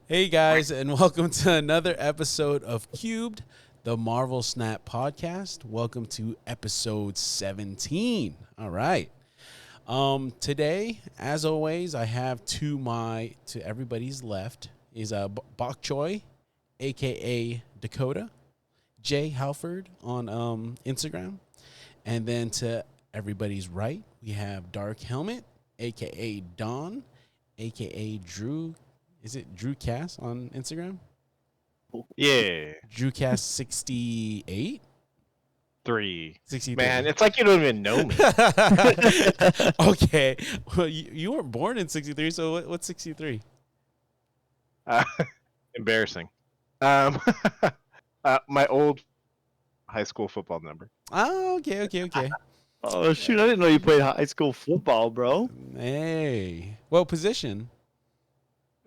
Hey guys, and welcome to another episode of Cubed, the Marvel Snap podcast. Welcome to episode 17. All right. Today, as always, I have to everybody's left is Bok Choy, aka Dakota, Jay Halford on Instagram, and then to everybody's right, we have DarkHelmit, aka Don, aka Drew. Is it Drew Cass on Instagram? Yeah. Drewcast 68? 63. Man, it's like you don't even know me. Okay. Well, you weren't born in 63, so what's 63? Uh, embarrassing. Um, my old high school football number. Oh, okay. Oh shoot! I didn't know you played high school football, bro. Hey. What position?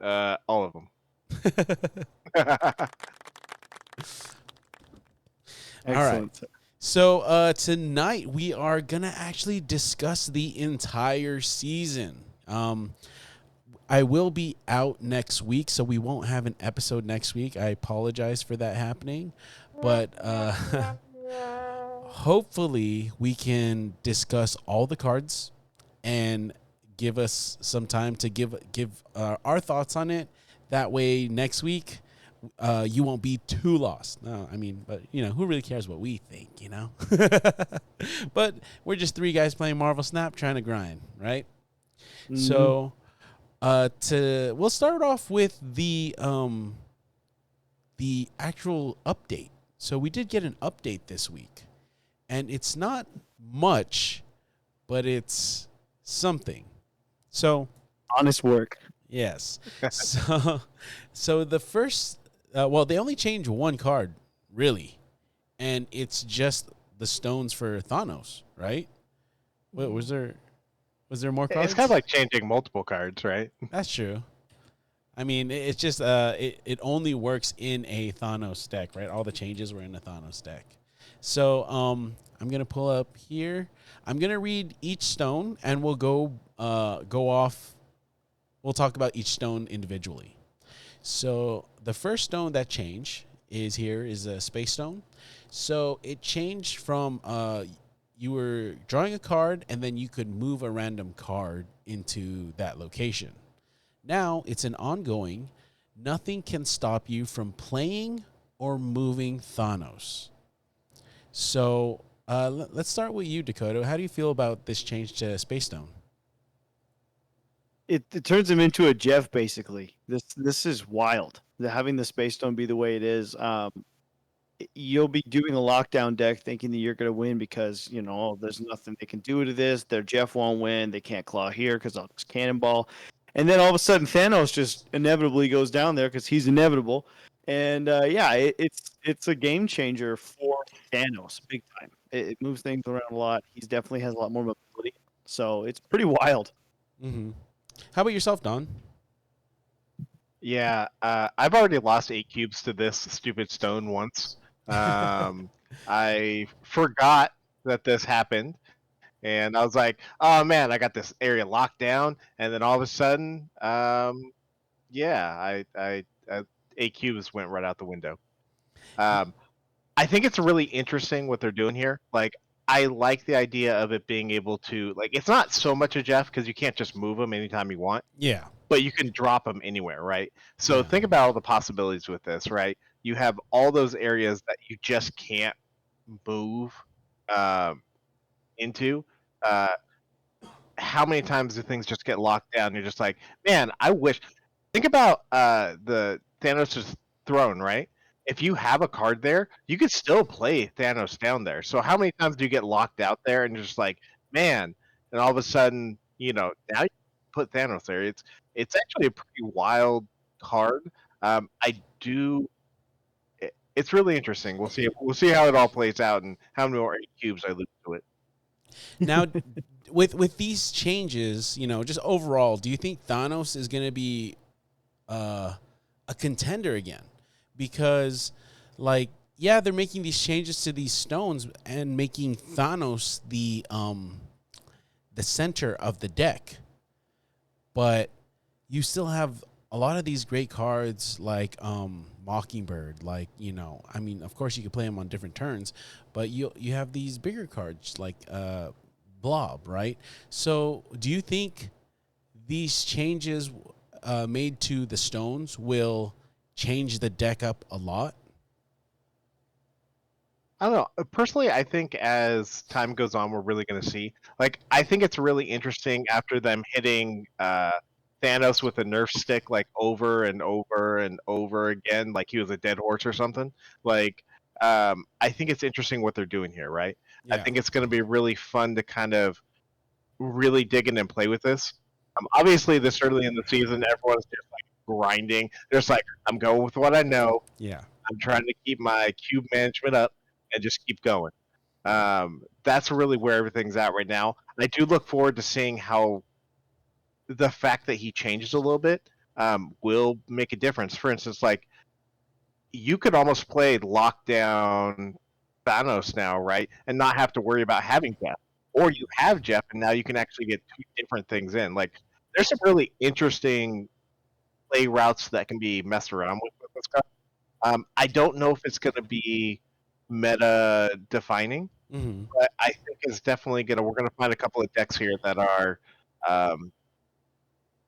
All of them. Excellent. So tonight we are gonna actually discuss the entire season. I will be out next week, so we won't have an episode next week. I apologize for that happening, but hopefully we can discuss all the cards and give us some time to give our thoughts on it. That way next week you won't be too lost. No, I mean, but who really cares what we think, But we're just three guys playing Marvel Snap trying to grind, right? Mm-hmm. So we'll start off with the actual update. So we did get an update this week, and it's not much, but it's something. So honest work. Yes. So the first, they only changed one card, really, and it's just the stones for Thanos, right? What was there more cards? It's kind of like changing multiple cards, right? That's true. I mean, it's just it only works in a Thanos deck, right? All the changes were in a Thanos deck. So I'm gonna pull up here. I'm gonna read each stone, and we'll go off. We'll talk about each stone individually. So the first stone that changed is a space stone. So it changed from you were drawing a card, and then you could move a random card into that location. Now it's an ongoing. Nothing can stop you from playing or moving Thanos. So let's start with you, Dakota. How do you feel about this change to Space Stone? It turns him into a Jeff, basically. This is wild. Having the Space Stone be the way it is. You'll be doing a lockdown deck thinking that you're going to win because, there's nothing they can do to this. Their Jeff won't win. They can't claw here because I'll just cannonball. And then all of a sudden Thanos just inevitably goes down there because he's inevitable. And it's a game changer for Thanos, big time. It moves things around a lot. He definitely has a lot more mobility. So it's pretty wild. Mm-hmm. How about yourself, Don? Yeah, I've already lost 8 cubes to this stupid stone once. I forgot that this happened, and I was like, "Oh man, I got this area locked down." And then all of a sudden, I 8 cubes went right out the window. I think it's really interesting what they're doing here. Like, I like the idea of it being able to, like, it's not so much a Jeff because you can't just move them anytime you want. Yeah. But you can drop them anywhere, right? So think about all the possibilities with this, right? You have all those areas that you just can't move into. How many times do things just get locked down? You're just like, man, I wish. Think about the Thanos' throne, right? If you have a card there, you could still play Thanos down there. So how many times do you get locked out there and you're just like, man, and all of a sudden, now you put Thanos there. It's actually a pretty wild card. It's really interesting. We'll see how it all plays out and how many more 8 cubes I lose to it. Now, with these changes, just overall, do you think Thanos is going to be a contender again? Because, they're making these changes to these stones and making Thanos the center of the deck, but you still have a lot of these great cards like Mockingbird, like, I mean, of course you could play them on different turns, but you have these bigger cards like Blob, right? So do you think these changes made to the stones will change the deck up a lot? I don't know. Personally, I think as time goes on, we're really going to see. Like, I think it's really interesting after them hitting Thanos with a Nerf stick like over and over and over again, like he was a dead horse or something. Like, I think it's interesting what they're doing here, right? I Yeah. think it's going to be really fun to kind of really dig in and play with this. Obviously, this early in the season, everyone's just like grinding. They're just like, I'm going with what I know. Yeah. I'm trying to keep my cube management up and just keep going. That's really where everything's at right now. And I do look forward to seeing how the fact that he changes a little bit will make a difference. For instance, like you could almost play lockdown Thanos now, right, and not have to worry about having Jeff, or you have Jeff, and now you can actually get two different things in. Like, there's some really interesting play routes that can be messed around with this guy. I don't know if it's going to be meta defining, Hmm. but I think it's definitely gonna. We're gonna find a couple of decks here that are um,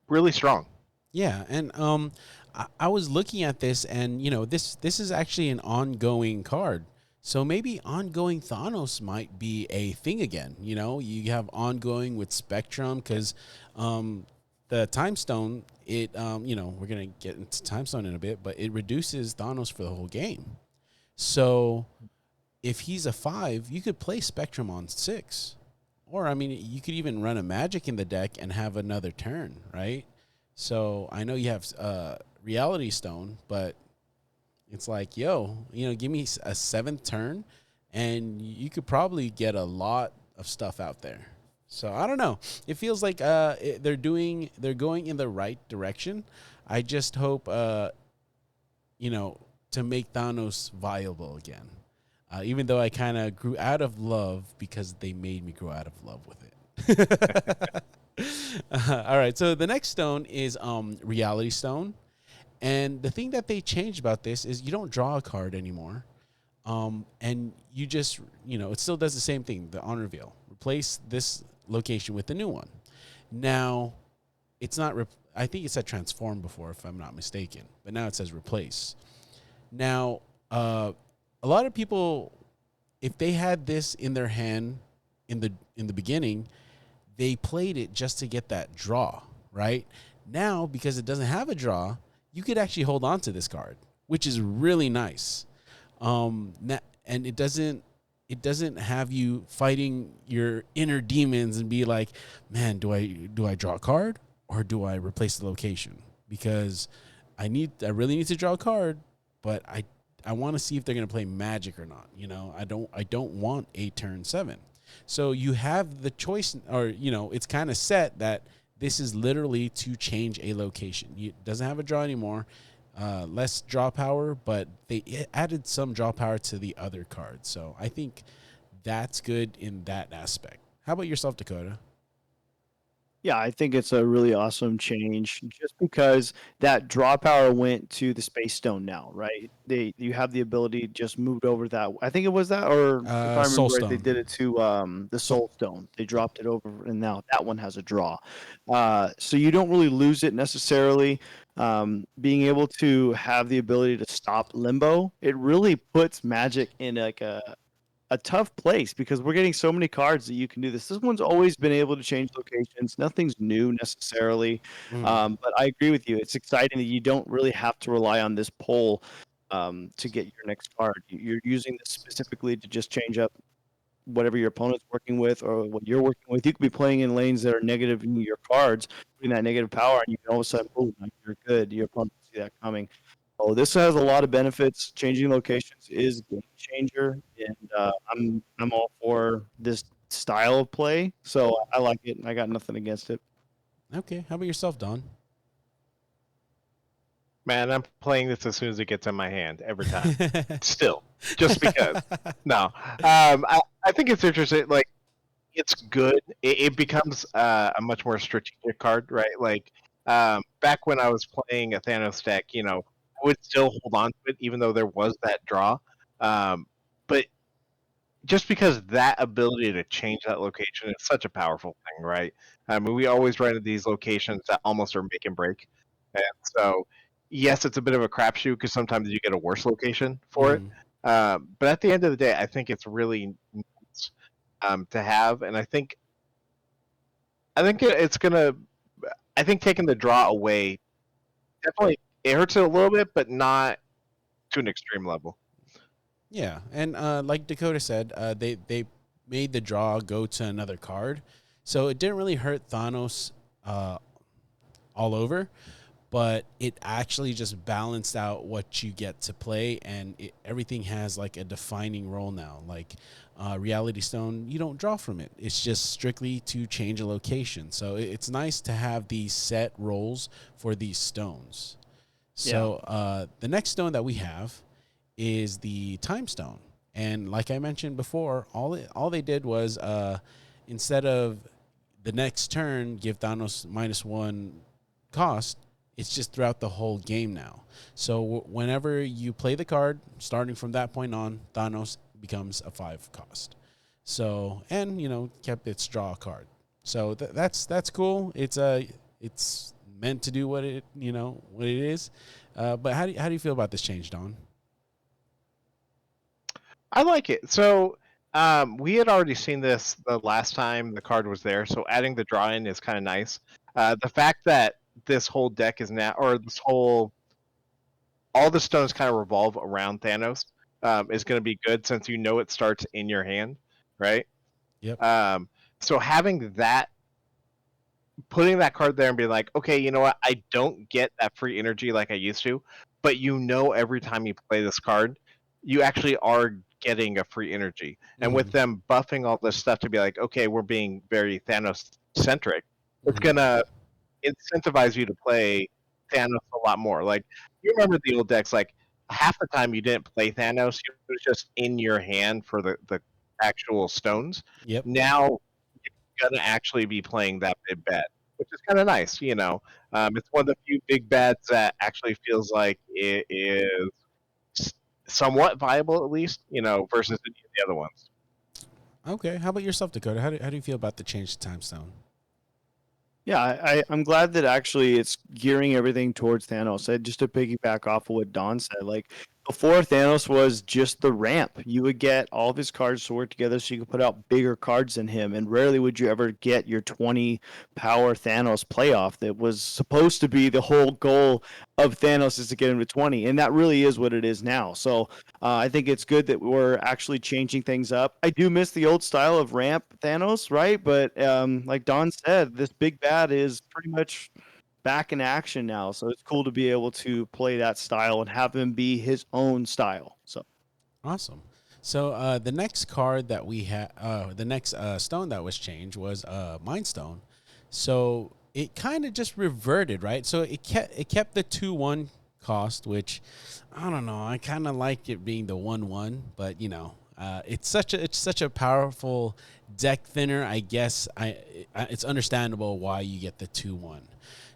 really strong. Yeah, and I was looking at this, and this is actually an ongoing card. So maybe ongoing Thanos might be a thing again. You have ongoing with Spectrum because the Time Stone. We're gonna get into Time Stone in a bit, but it reduces Thanos for the whole game. So if he's a 5, you could play Spectrum on 6. Or, I mean, you could even run a Magic in the deck and have another turn, right? So I know you have Reality Stone, but it's like, give me a 7th turn, and you could probably get a lot of stuff out there. So I don't know. It feels like they're going in the right direction. I just hope, to make Thanos viable again. Even though I kind of grew out of love because they made me grow out of love with it. All right, so the next stone is Reality Stone, and the thing that they changed about this is you don't draw a card anymore, and you just it still does the same thing. The on reveal, replace this location with a new one. Now, it's not. I think it said transform before, if I'm not mistaken, but now it says replace. Now, a lot of people, if they had this in their hand in the beginning, they played it just to get that draw, right? Now, because it doesn't have a draw, you could actually hold on to this card, which is really nice. And it doesn't have you fighting your inner demons and be like, man, do I draw a card or do I replace the location? Because I really need to draw a card, but I want to see if they're going to play Magic or not. I don't want a turn 7. So you have the choice, or it's kind of set that this is literally to change a location. It doesn't have a draw anymore, less draw power, but they added some draw power to the other cards. So I think that's good in that aspect. How about yourself, Dakota? Yeah, I think it's a really awesome change just because that draw power went to the Space Stone now, right? You have the ability just moved over that. I think it was that, or if I Soul remember right, they Stone. did it to the So Soul Stone. They dropped it over, and now that one has a draw. So you don't really lose it necessarily. Being able to have the ability to stop limbo, it really puts Magic in like a tough place because we're getting so many cards that you can do this. This one's always been able to change locations. Nothing's new necessarily, mm, but I agree with you. It's exciting that you don't really have to rely on this poll to get your next card. You're using this specifically to just change up whatever your opponent's working with or what you're working with. You could be playing in lanes that are negative in your cards, putting that negative power, and you can all of a sudden, boom, you're good. Your opponent can see that coming. Oh, this has a lot of benefits. Changing locations is a game changer, and I'm all for this style of play. So I like it, and I got nothing against it. okay. How about yourself, Don? Man, I'm playing this as soon as it gets in my hand every time. Still, just because. No, I think it's interesting. Like, it's good. It becomes a much more strategic card, right? Like, back when I was playing a Thanos deck, I would still hold on to it even though there was that draw. But just because that ability to change that location is such a powerful thing, right? I mean, we always run into these locations that almost are make and break, and so yes, it's a bit of a crapshoot because sometimes you get a worse location for it. Mhm. But at the end of the day, I think it's really nice to have, and it's gonna. I think taking the draw away definitely it hurts it a little bit, but not to an extreme level. Yeah, and like Dakota said, they made the draw go to another card, so it didn't really hurt Thanos uh, all over, but it actually just balanced out what you get to play, and everything has like a defining role now. Like Reality Stone, you don't draw from it; it's just strictly to change a location. So it's nice to have these set roles for these stones. So the next stone that we have is the time stone. And like I mentioned before, all they did was instead of the next turn give Thanos -1 cost, it's just throughout the whole game now. So whenever you play the card, starting from that point on, Thanos becomes a 5 cost. So and kept its draw card. So that's cool. It's meant to do what what it is. But how do you feel about this change, Don? I like it. So we had already seen this the last time the card was there, so adding the draw in is kind of nice. The fact that this whole deck is now, or this whole, all the stones kind of revolve around Thanos, is going to be good since it starts in your hand, right? Yep. So having that, putting that card there and being like, okay, you know what? I don't get that free energy like I used to, but every time you play this card, you actually are getting a free energy. And with Mm-hmm. them buffing all this stuff to be like, okay, we're being very Thanos centric, it's Mm-hmm. gonna incentivize you to play Thanos a lot more. Like you remember the old decks, like half the time you didn't play Thanos, it was just in your hand for the actual stones. Yep. Now gonna actually be playing that big bad, which is kind of nice. It's one of the few big bads that actually feels like it is somewhat viable, at least. Versus any of the other ones. Okay. How about yourself, Dakota? How do you feel about the change to time stone? Yeah, I'm glad that actually it's gearing everything towards Thanos. Just to piggyback off of what Don said, like before Thanos was just the ramp. You would get all of his cards to work together so you could put out bigger cards than him, and rarely would you ever get your 20 power Thanos playoff that was supposed to be the whole goal of Thanos is to get him to 20, and that really is what it is now. So I think it's good that we're actually changing things up. I do miss the old style of ramp Thanos, right? But like Don said, this big bad is pretty much back in action now. So it's cool to be able to play that style and have him be his own style. So Awesome. So the next card that we had, the next stone that was changed was Mind Stone. So it kind of just reverted, right? So it kept the 2/1 cost, which I don't know. I kind of like it being the 1/1, but it's such a powerful deck thinner. I guess it's understandable why you get the 2/1.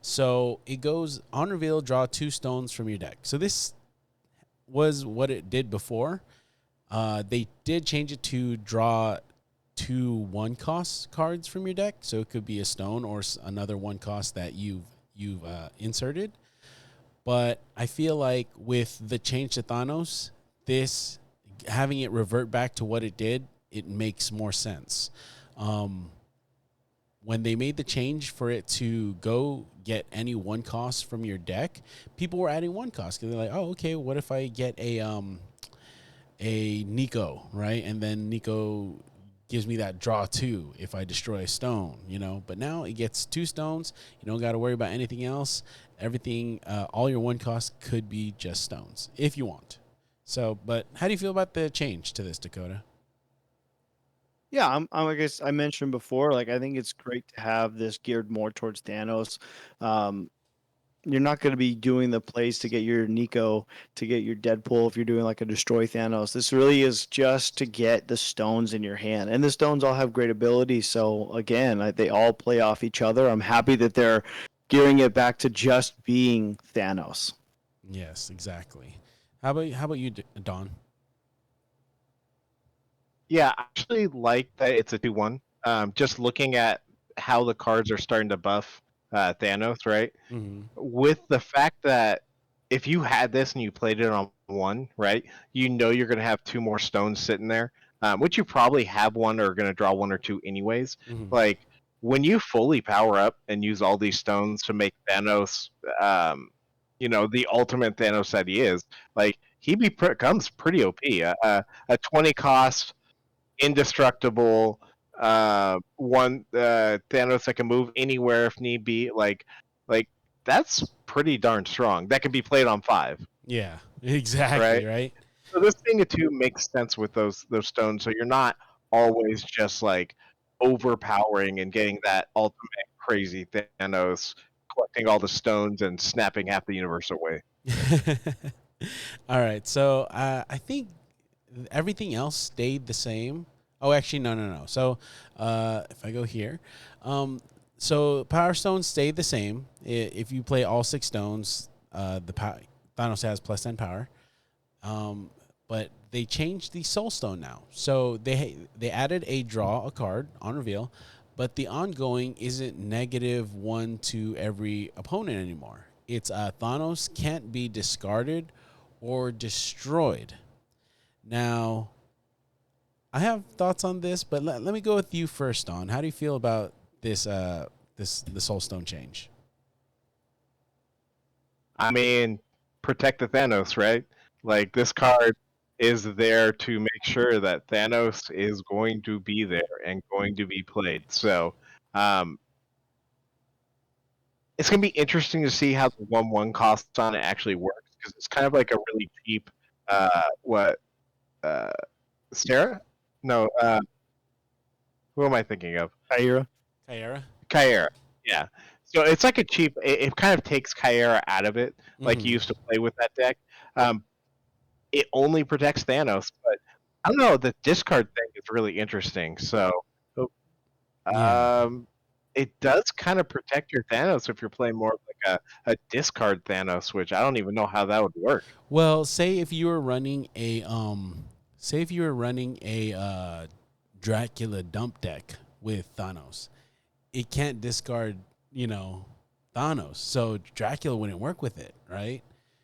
So it goes on reveal, draw 2 stones from your deck. So this was what it did before. They did change it to draw 2 1 cost cards from your deck, so it could be a stone or another 1 cost that you've inserted. But I feel like with the change to Thanos, this having it revert back to what it did, it makes more sense. Um, when they made the change for it to go get any 1 cost from your deck, people were adding 1 cost because they're like, oh, okay, what if I get a Nico, right? And then Nico gives me that draw 2 if I destroy a stone. But now it gets 2 stones. You don't got to worry about anything else. Everything, all your 1 costs could be just stones if you want. So, but how do you feel about the change to this, Dakota? yeah, I guess I mentioned before, like I think it's great to have this geared more towards Thanos. Um, you're not going to be doing the plays to get your Nico, to get your Deadpool if you're doing like a destroy Thanos. This really is just to get the stones in your hand, and the stones all have great ability. So again, they all play off each other. I'm happy that they're gearing it back to just being Thanos. Yes, exactly. How about you, Don? Yeah, I actually like that it's a 2-1. Just looking at how the cards are starting to buff Thanos, right? Mm-hmm. With the fact that if you had this and you played it on one, right, you know you're going to have two more stones sitting there, which you probably have one or going to draw one or two anyways. Mm-hmm. Like when you fully power up and use all these stones to make Thanos, the ultimate Thanos that he is, like becomes pretty OP. A 20 cost indestructible one Thanos that can move anywhere if need be. Like that's pretty darn strong. That can be played on 5, Yeah, exactly. right? Right. So this thing of 2 makes sense with those stones. So you're not always just like overpowering and getting that ultimate crazy Thanos collecting all the stones and snapping half the universe away. All right. So I think everything else stayed the same. Oh, actually, no. So if I go here, so Power Stones stayed the same. If you play all 6 stones, Thanos has +10 power. But they changed the Soul Stone now. So they added a draw a card on reveal, but the ongoing isn't -1 to every opponent anymore. It's Thanos can't be discarded or destroyed. Now, I have thoughts on this, but let me go with you first, Don. How do you feel about the Soul Stone change? I mean, protect the Thanos, right? Like this card is there to make sure that Thanos is going to be there and going to be played. So um, it's going to be interesting to see how the 1/1 cost on it actually works because it's kind of like a really cheap what uh, Stera? No, who am I thinking of? Kyra. Kyara? Kyra. Yeah. So it's like a cheap. It kind of takes Kyra out of it, like you used to play with that deck. Um, it only protects Thanos, but I don't know. The discard thing is really interesting. So, Yeah. um, it does kind of protect your Thanos if you're playing more of like a discard Thanos, which I don't even know how that would work. Well, say if you were running a Dracula dump deck with Thanos, it can't discard, Thanos. So Dracula wouldn't work with it, right?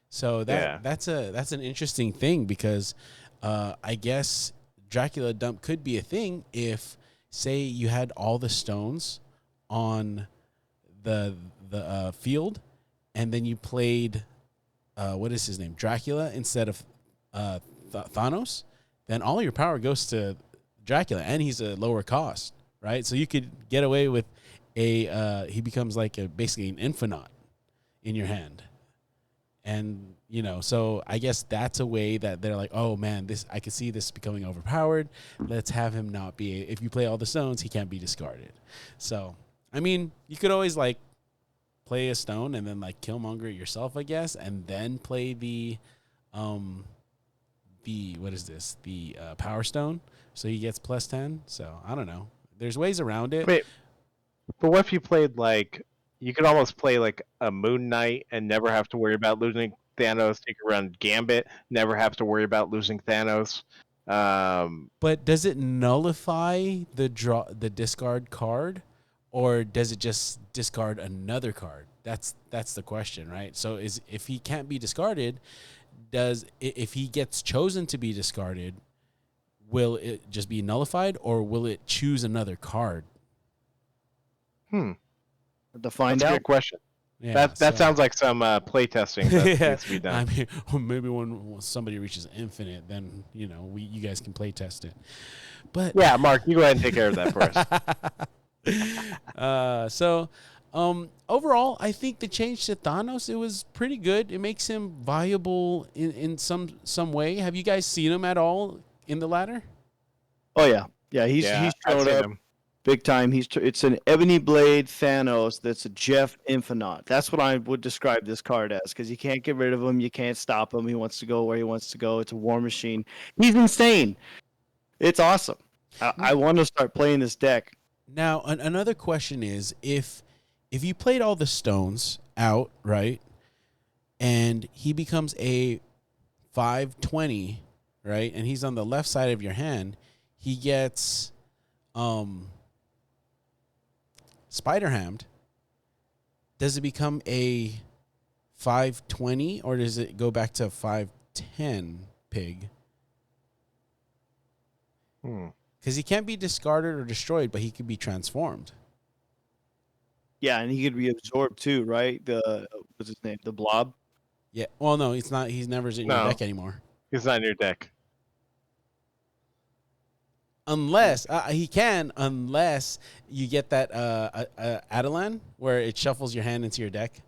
So Yeah. that's an interesting thing because I guess Dracula dump could be a thing if, say, you had all the stones on the field, and then you played what is his name, Dracula, instead of Thanos. Then all your power goes to Dracula, and he's a lower cost, right? So you could get away with he becomes like basically an Infinite in your hand. And, so I guess that's a way that they're like, oh man, I could see this becoming overpowered. Let's have him not be, if you play all the stones, he can't be discarded. So, I mean, you could always like play a stone and then like Killmonger it yourself, I guess, and then play what is this? The Power Stone. So he gets +10. So I don't know. There's ways around it. Wait, but what if you played like you could almost play like a Moon Knight and never have to worry about losing Thanos? You could run Gambit, never have to worry about losing Thanos. But does it nullify the discard card, or does it just discard another card? That's the question, right? So if he can't be discarded, if he gets chosen to be discarded, will it just be nullified, or will it choose another card? To find That's a out. good question. Yeah, That sounds like some play testing that needs to be done. I mean, maybe when somebody reaches infinite, then you guys can play test it. But Yeah, Mark, you go ahead and take care of that for us. So overall, I think the change to Thanos, it was pretty good. It makes him viable in some way. Have you guys seen him at all in the ladder? Oh yeah, he's I've showed seen up him. big time. It's an ebony blade Thanos that's a Jeff Infinite. That's what I would describe this card as because you can't get rid of him, you can't stop him. He wants to go where he wants to go. It's a war machine. He's insane. It's awesome. I want to start playing this deck. Now, another question is if if you played all the stones out, right, and he becomes a 5/20, right, and he's on the left side of your hand, he gets Spider Hammed. Does it become a 5/20 or does it go back to 5/10 pig? Because he can't be discarded or destroyed, but he could be transformed. Yeah, and he could be absorbed too, right? What's his name? The Blob. Yeah. Well, no, it's not. He's never in your No. deck anymore. He's not in your deck. Unless he can, unless you get that Adelan where it shuffles your hand into your deck.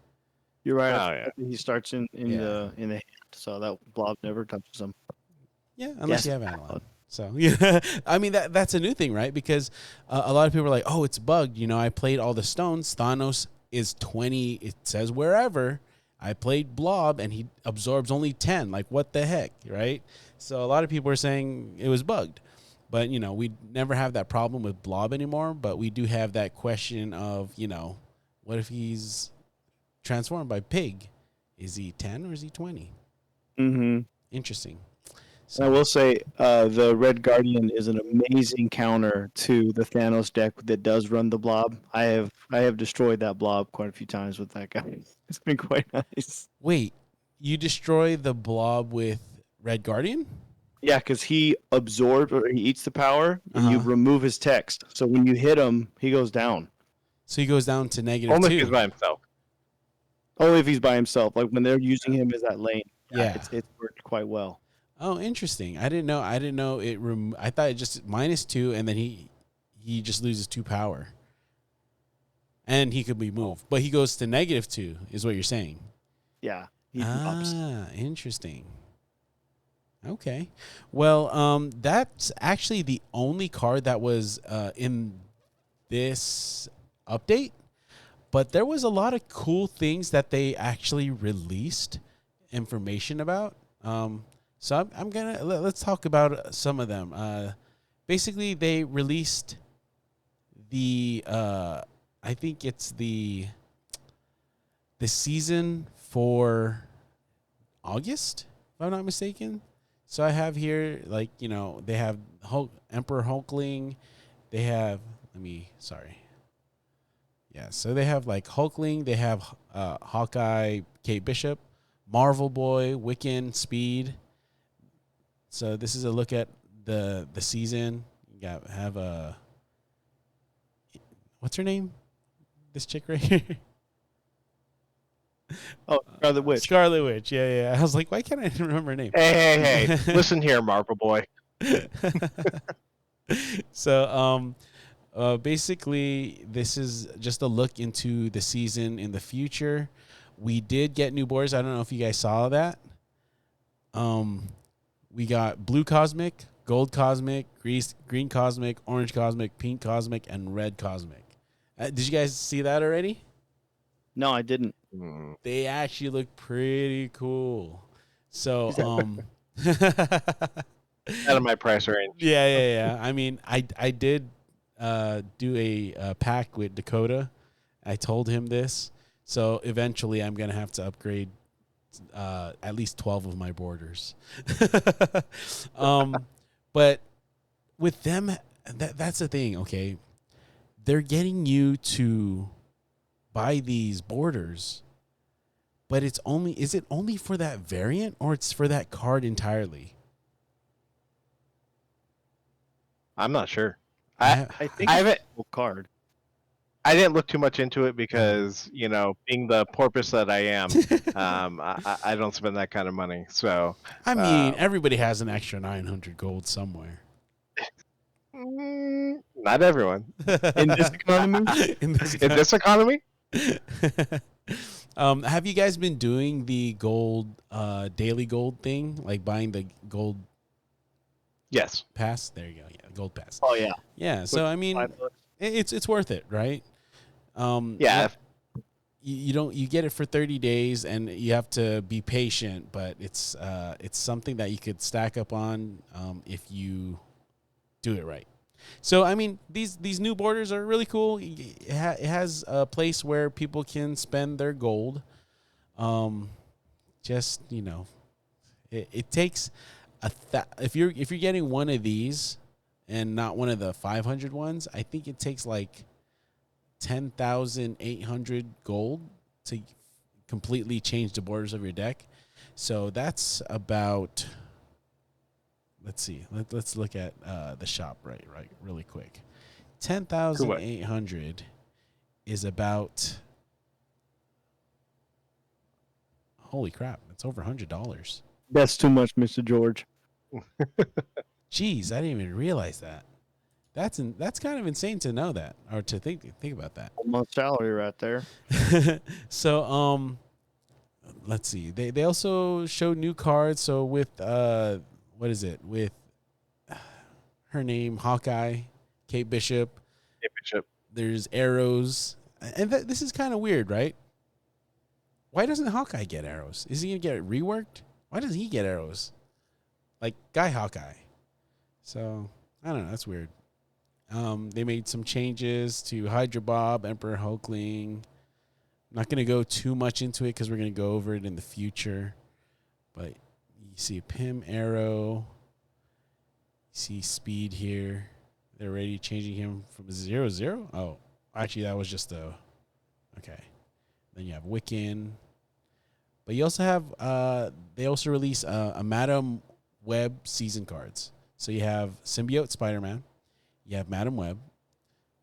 You're right. Oh, yeah. He starts in the hand, so that Blob never touches him. Yeah, unless you have Adelan. So yeah, I mean that's a new thing, right? Because a lot of people are like, "Oh, it's bugged." You know, I played all the stones. Thanos is 20. It says wherever. I played Blob and he absorbs only 10. Like what the heck, right? So a lot of people are saying it was bugged. But, you know, we never have that problem with Blob anymore. But we do have that question of, you know, what if he's transformed by Pig? Is he 10 or is he 20? Mm-hmm. Interesting. So I will say the Red Guardian is an amazing counter to the Thanos deck that does run the Blob. I have destroyed that Blob quite a few times with that guy. It's been quite nice. Wait, you destroy the Blob with Red Guardian? Yeah, because he absorbs or he eats the power, and you remove his text. So when you hit him, he goes down. So he goes down to -2. Only if he's by himself. Only if he's by himself. Like when they're using him as that lane. Yeah. It's worked quite well. Oh, interesting. I didn't know it. I thought it just -2, and then he just loses 2 power, and he could be moved. But he goes to -2, is what you're saying. Yeah. He drops. Interesting. Okay. Well, that's actually the only card that was in this update. But there was a lot of cool things that they actually released information about. So I'm gonna let's talk about some of them. Basically, they released the I think it's the season for August, if I'm not mistaken. So I have here, like, you know, they have Emperor Hulkling. They have Yeah, so they have like Hulkling. They have Hawkeye, Kate Bishop, Marvel Boy, Wiccan, Speed. So this is a look at the season. You have a what's her name? This chick right here. Oh, Scarlet Witch. Scarlet Witch. Yeah. I was like, why can't I remember her name? Hey. Listen here, Marvel Boy. So, basically, this is just a look into the season in the future. We did get new boards. I don't know if you guys saw that. We got blue cosmic, gold cosmic, green cosmic, orange cosmic, pink cosmic, and red cosmic. Did you guys see that already? No, I didn't. They actually look pretty cool. So, out of my price range. Yeah. I mean, I did do a pack with Dakota. I told him this. So eventually I'm going to have to upgrade at least 12 of my borders. But with them, that's the thing, okay? They're getting you to buy these borders, but is it only for that variant or it's for that card entirely? I'm not sure. I think I haven't. It's a card. I didn't look too much into it because, you know, being the porpoise that I am, I don't spend that kind of money. So I mean, everybody has an extra 900 gold somewhere. Not everyone. In this economy? In this economy? Have you guys been doing the gold, daily gold thing, like buying the gold? Yes. Pass. There you go. Yeah, gold pass. Oh yeah. Yeah. So I mean, it's worth it, right? Yeah. You get it for 30 days, and you have to be patient, but it's something that you could stack up on if you do it right. So I mean, these new borders are really cool. It has a place where people can spend their gold. Um, just it takes if you're getting one of these and not one of the 500 ones, I think it takes like 10,800 gold to completely change the borders of your deck. So that's about. Let's see. Let's look at the shop right really quick. 10,800 is about. Holy crap! It's over $100. That's too much, Mr. George. Jeez, I didn't even realize that. That's kind of insane to know that or to think about that. A month's salary right there. So let's see. They also showed new cards. So with what is it? With her name Hawkeye, Kate Bishop. Kate Bishop. There's arrows, and this is kind of weird, right? Why doesn't Hawkeye get arrows? Is he gonna get it reworked? Why doesn't he get arrows? Like Guy Hawkeye. So I don't know. That's weird. They made some changes to Hydra Bob, Emperor Hulkling. Not going to go too much into it because we're going to go over it in the future. But you see Pim Arrow. You see Speed here. They're already changing him from 0-0. Oh, actually, that was just a... Okay. Then you have Wiccan. But you also have... they also release a Madam Web season cards. So you have Symbiote Spider-Man. You have Madam Web.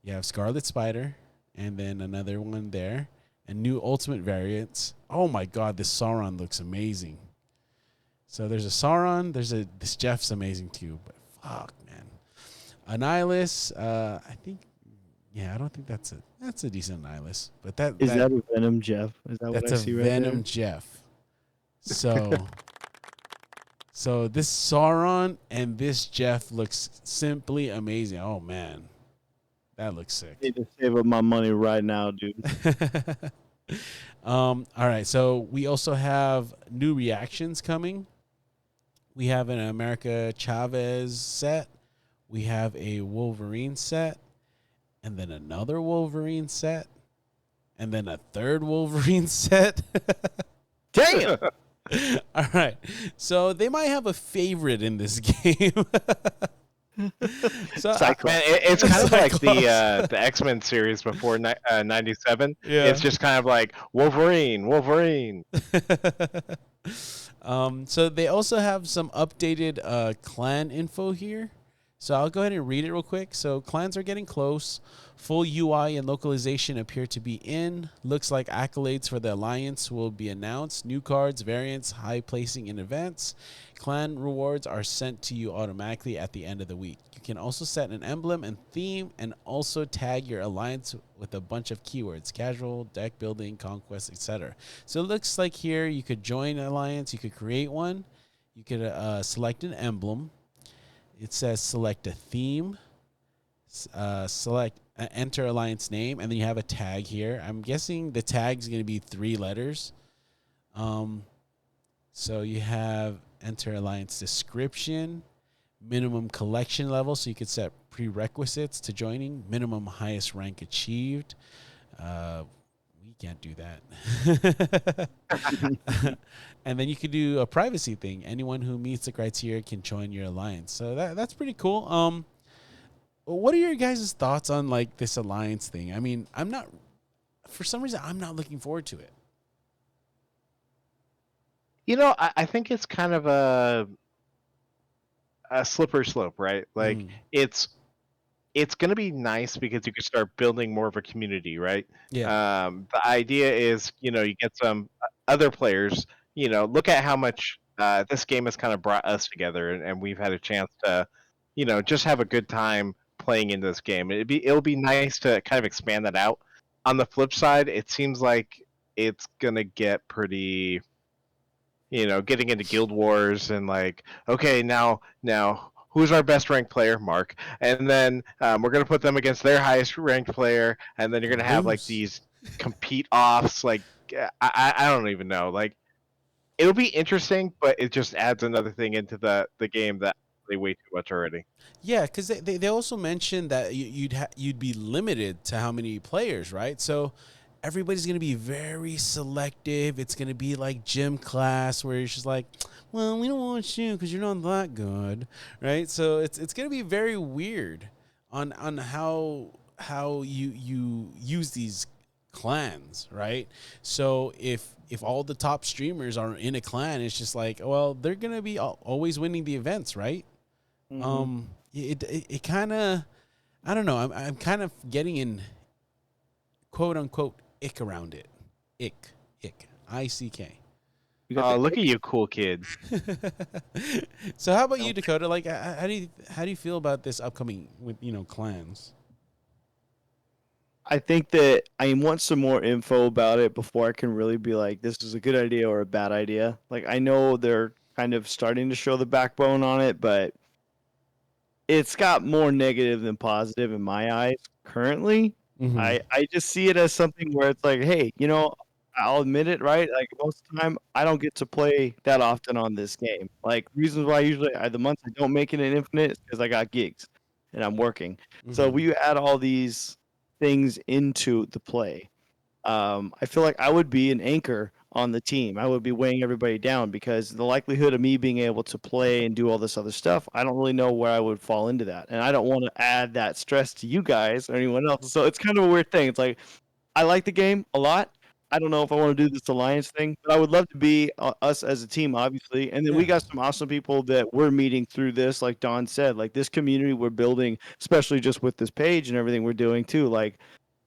You have Scarlet Spider. And then another one there. And new Ultimate variants. Oh my God, this Sauron looks amazing. So there's a Sauron. This Jeff's amazing too. But fuck, man. Annihilus. I think... Yeah, I don't think that's a decent Annihilus. But that a Venom Jeff? Is that what I see right there? That's a Venom Jeff. So... So this Sauron and this Jeff looks simply amazing. Oh, man. That looks sick. I need to save up my money right now, dude. All right. So we also have new reactions coming. We have an America Chavez set. We have a Wolverine set. And then another Wolverine set. And then a third Wolverine set. Damn! All right. So they might have a favorite in this game. So Man, it's kind of like the X-Men series before 97. Yeah. It's just kind of like Wolverine. So they also have some updated clan info here. So I'll go ahead and read it real quick. So clans are getting close. Full UI and localization appear to be in. Looks like accolades for the Alliance will be announced. New cards, variants, high placing in events. Clan rewards are sent to you automatically at the end of the week. You can also set an emblem and theme and also tag your Alliance with a bunch of keywords. Casual, deck building, conquest, etc. So it looks like here you could join an Alliance. You could create one. You could select an emblem. It says select a theme, select enter Alliance name, and then you have a tag here. I'm guessing the tag is going to be 3 letters. So you have enter Alliance description, minimum collection level, so you could set prerequisites to joining, minimum highest rank achieved. We can't do that. And then you could do a privacy thing. Anyone who meets the criteria can join your alliance. So that's pretty cool. What are your guys' thoughts on like this alliance thing? I mean, for some reason, I'm not looking forward to it. You know, I think it's kind of a slippery slope, right? Like it's going to be nice because you can start building more of a community, right? Yeah. The idea is, you get some other players, look at how much this game has kind of brought us together, and we've had a chance to, just have a good time playing in this game. It'll be nice to kind of expand that out. On the flip side, it seems like it's going to get pretty, getting into guild wars and like, okay, now who's our best ranked player? Mark. And then we're going to put them against their highest ranked player. And then you're going to have like these compete offs. Like, I don't even know. Like, it'll be interesting, but it just adds another thing into the game that honestly way too much already. Yeah, because they also mentioned that you'd be limited to how many players, right? So everybody's gonna be very selective. It's gonna be like gym class where it's just like, well, we don't want you because you're not that good, right? So it's gonna be very weird on how you use these clans, right? So if all the top streamers are in a clan, it's just like, well, they're gonna be always winning the events, right? It kind of, I don't know. I'm kind of getting in quote unquote ick around it. Ick, ICK. You got the Look at you, cool kid. So how about you, Dakota? Like, how do you feel about this upcoming with clans? I think that I want some more info about it before I can really be like, this is a good idea or a bad idea. Like, I know they're kind of starting to show the backbone on it, but it's got more negative than positive in my eyes currently. Mm-hmm. I just see it as something where it's like, hey, I'll admit it, right? Like most of the time, I don't get to play that often on this game. Like reasons why usually the months I don't make it an infinite is because I got gigs and I'm working. So Mm-hmm. we add all these things into the play. I feel like I would be an anchor on the team. I would be weighing everybody down because the likelihood of me being able to play and do all this other stuff, I don't really know where I would fall into that. And I don't want to add that stress to you guys or anyone else. So it's kind of a weird thing. It's like, I like the game a lot. I don't know if I want to do this alliance thing, but I would love to be us as a team, obviously. And then we Yeah. got some awesome people that we're meeting through this, like Don said, like this community we're building, especially just with this page and everything we're doing too. Like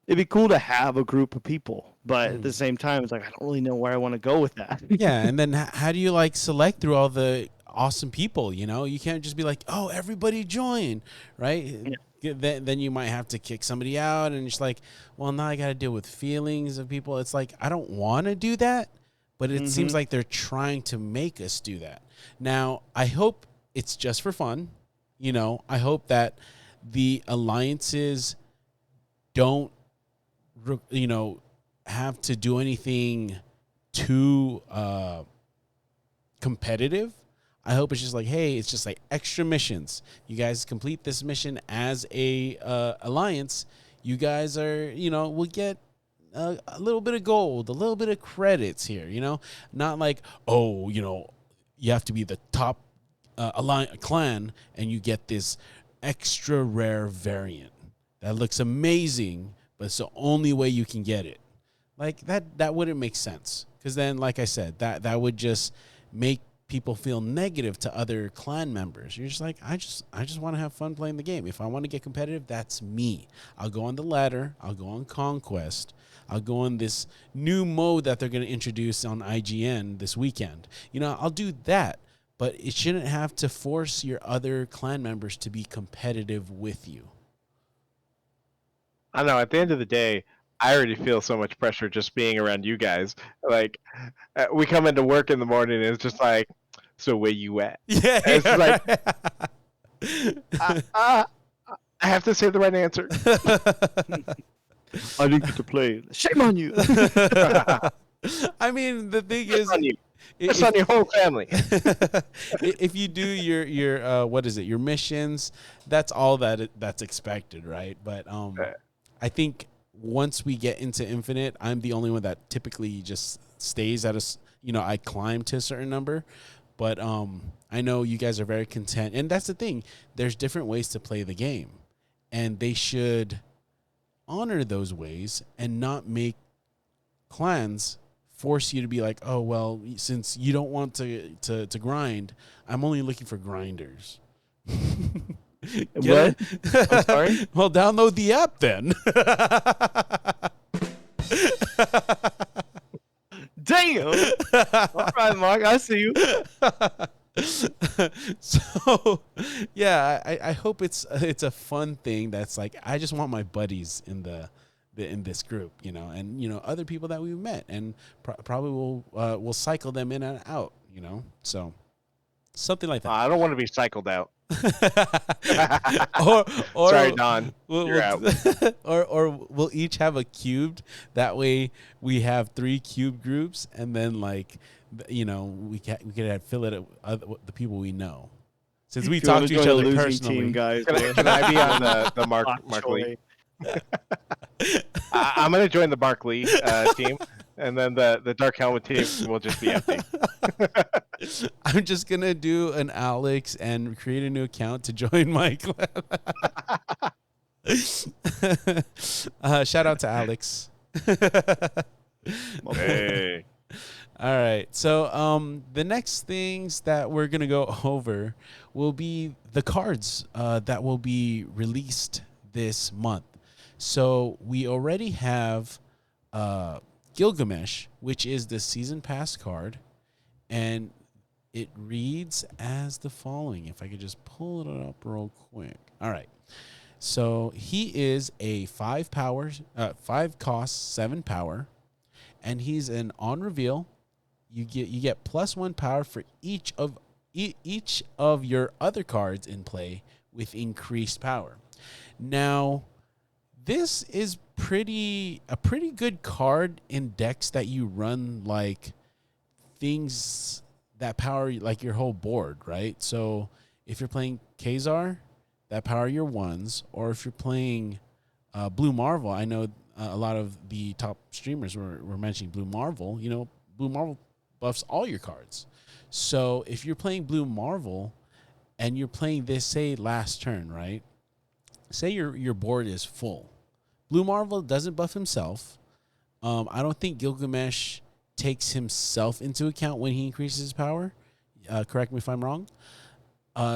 it'd be cool to have a group of people, but at the Mhm. same time, it's like I don't really know where I want to go with that. Yeah, and then how do you like select through all the awesome people? You can't just be like, oh, everybody join, right? Then you might have to kick somebody out, and it's like, well, now I got to deal with feelings of people. It's like I don't want to do that, but it seems Mm-hmm. like they're trying to make us do that. Now, I hope it's just for fun. I hope that the alliances don't, have to do anything too competitive. I hope it's just like, hey, it's just like extra missions. You guys complete this mission as a alliance. You guys are, will get a little bit of gold, a little bit of credits here. Not like, oh, you have to be the top clan and you get this extra rare variant that looks amazing, but it's the only way you can get it. Like that wouldn't make sense, because then, like I said, that would just make people feel negative to other clan members. You're just like, I just want to have fun playing the game. If I want to get competitive, that's me. I'll go on the ladder, I'll go on conquest, I'll go on this new mode that they're going to introduce on IGN this weekend. I'll do that, but it shouldn't have to force your other clan members to be competitive with you. I don't know. At the end of the day, I already feel so much pressure just being around you guys. Like, we come into work in the morning and it's just like, so where you at? Yeah, And it's just like, yeah. I have to say the right answer. I didn't get to play. Shame on you. I mean, the thing That's is, on you. That's on your whole family. if you do your what is it, your missions, that's all that's expected, right? But I think once we get into Infinite, I'm the only one that typically just stays at I climb to a certain number. But I know you guys are very content, and that's the thing. There's different ways to play the game, and they should honor those ways and not make clans force you to be like, oh well, since you don't want to grind, I'm only looking for grinders. What? I'm sorry? Well, download the app then. Damn. All right, Mark, I see you. So yeah, I hope it's a fun thing that's like, I just want my buddies in this group, and other people that we've met, and probably we'll cycle them in and out, so something like that. I don't want to be cycled out. or Sorry, Don. we'll, You're out. or we'll each have a cubed. That way we have 3 cube groups, and then like we could fill it at the people we know. since we If you wanna talk to each join the other losing personally. team, guys. Can I be on the Bok MarcLee? Choy. I'm gonna join the MarcLee team, and then the Dark Helmet team will just be empty. I'm just gonna do an Alex and create a new account to join my clan. Shout out to Alex. Hey. All right. So the next things that we're going to go over will be the cards that will be released this month. So we already have Gilgamesh, which is the season pass card, and it reads as the following. If I could just pull it up real quick. All right. So he is a 5 cost, 7 power, and he's an on reveal. You get +1 power for each of your other cards in play with increased power. Now, this is a pretty good card in decks that you run like things that power like your whole board, right? So if you're playing Khazar, that power your ones, or if you're playing Blue Marvel, I know a lot of the top streamers were mentioning Blue Marvel. You know, Blue Marvel buffs all your cards. So if you're playing Blue Marvel and you're playing this, say, last turn, right? Say your board is full. Blue Marvel doesn't buff himself. I don't think Gilgamesh takes himself into account when he increases his power. Correct me if I'm wrong.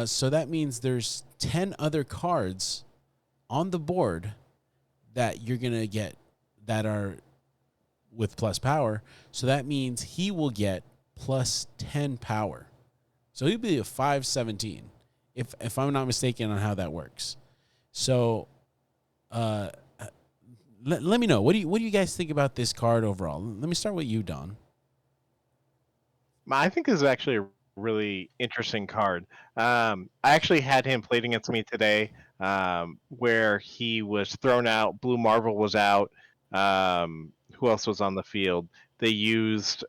So that means there's 10 other cards on the board that you're going to get that are with plus power. So that means he will get +10 power. So he'd be a 517 if I'm not mistaken on how that works. So let me know. What do you guys think about this card overall? Let me start with you, Don. I think this is actually a really interesting card. I actually had him played against me today, where he was thrown out. Blue Marvel was out. Who else was on the field? They used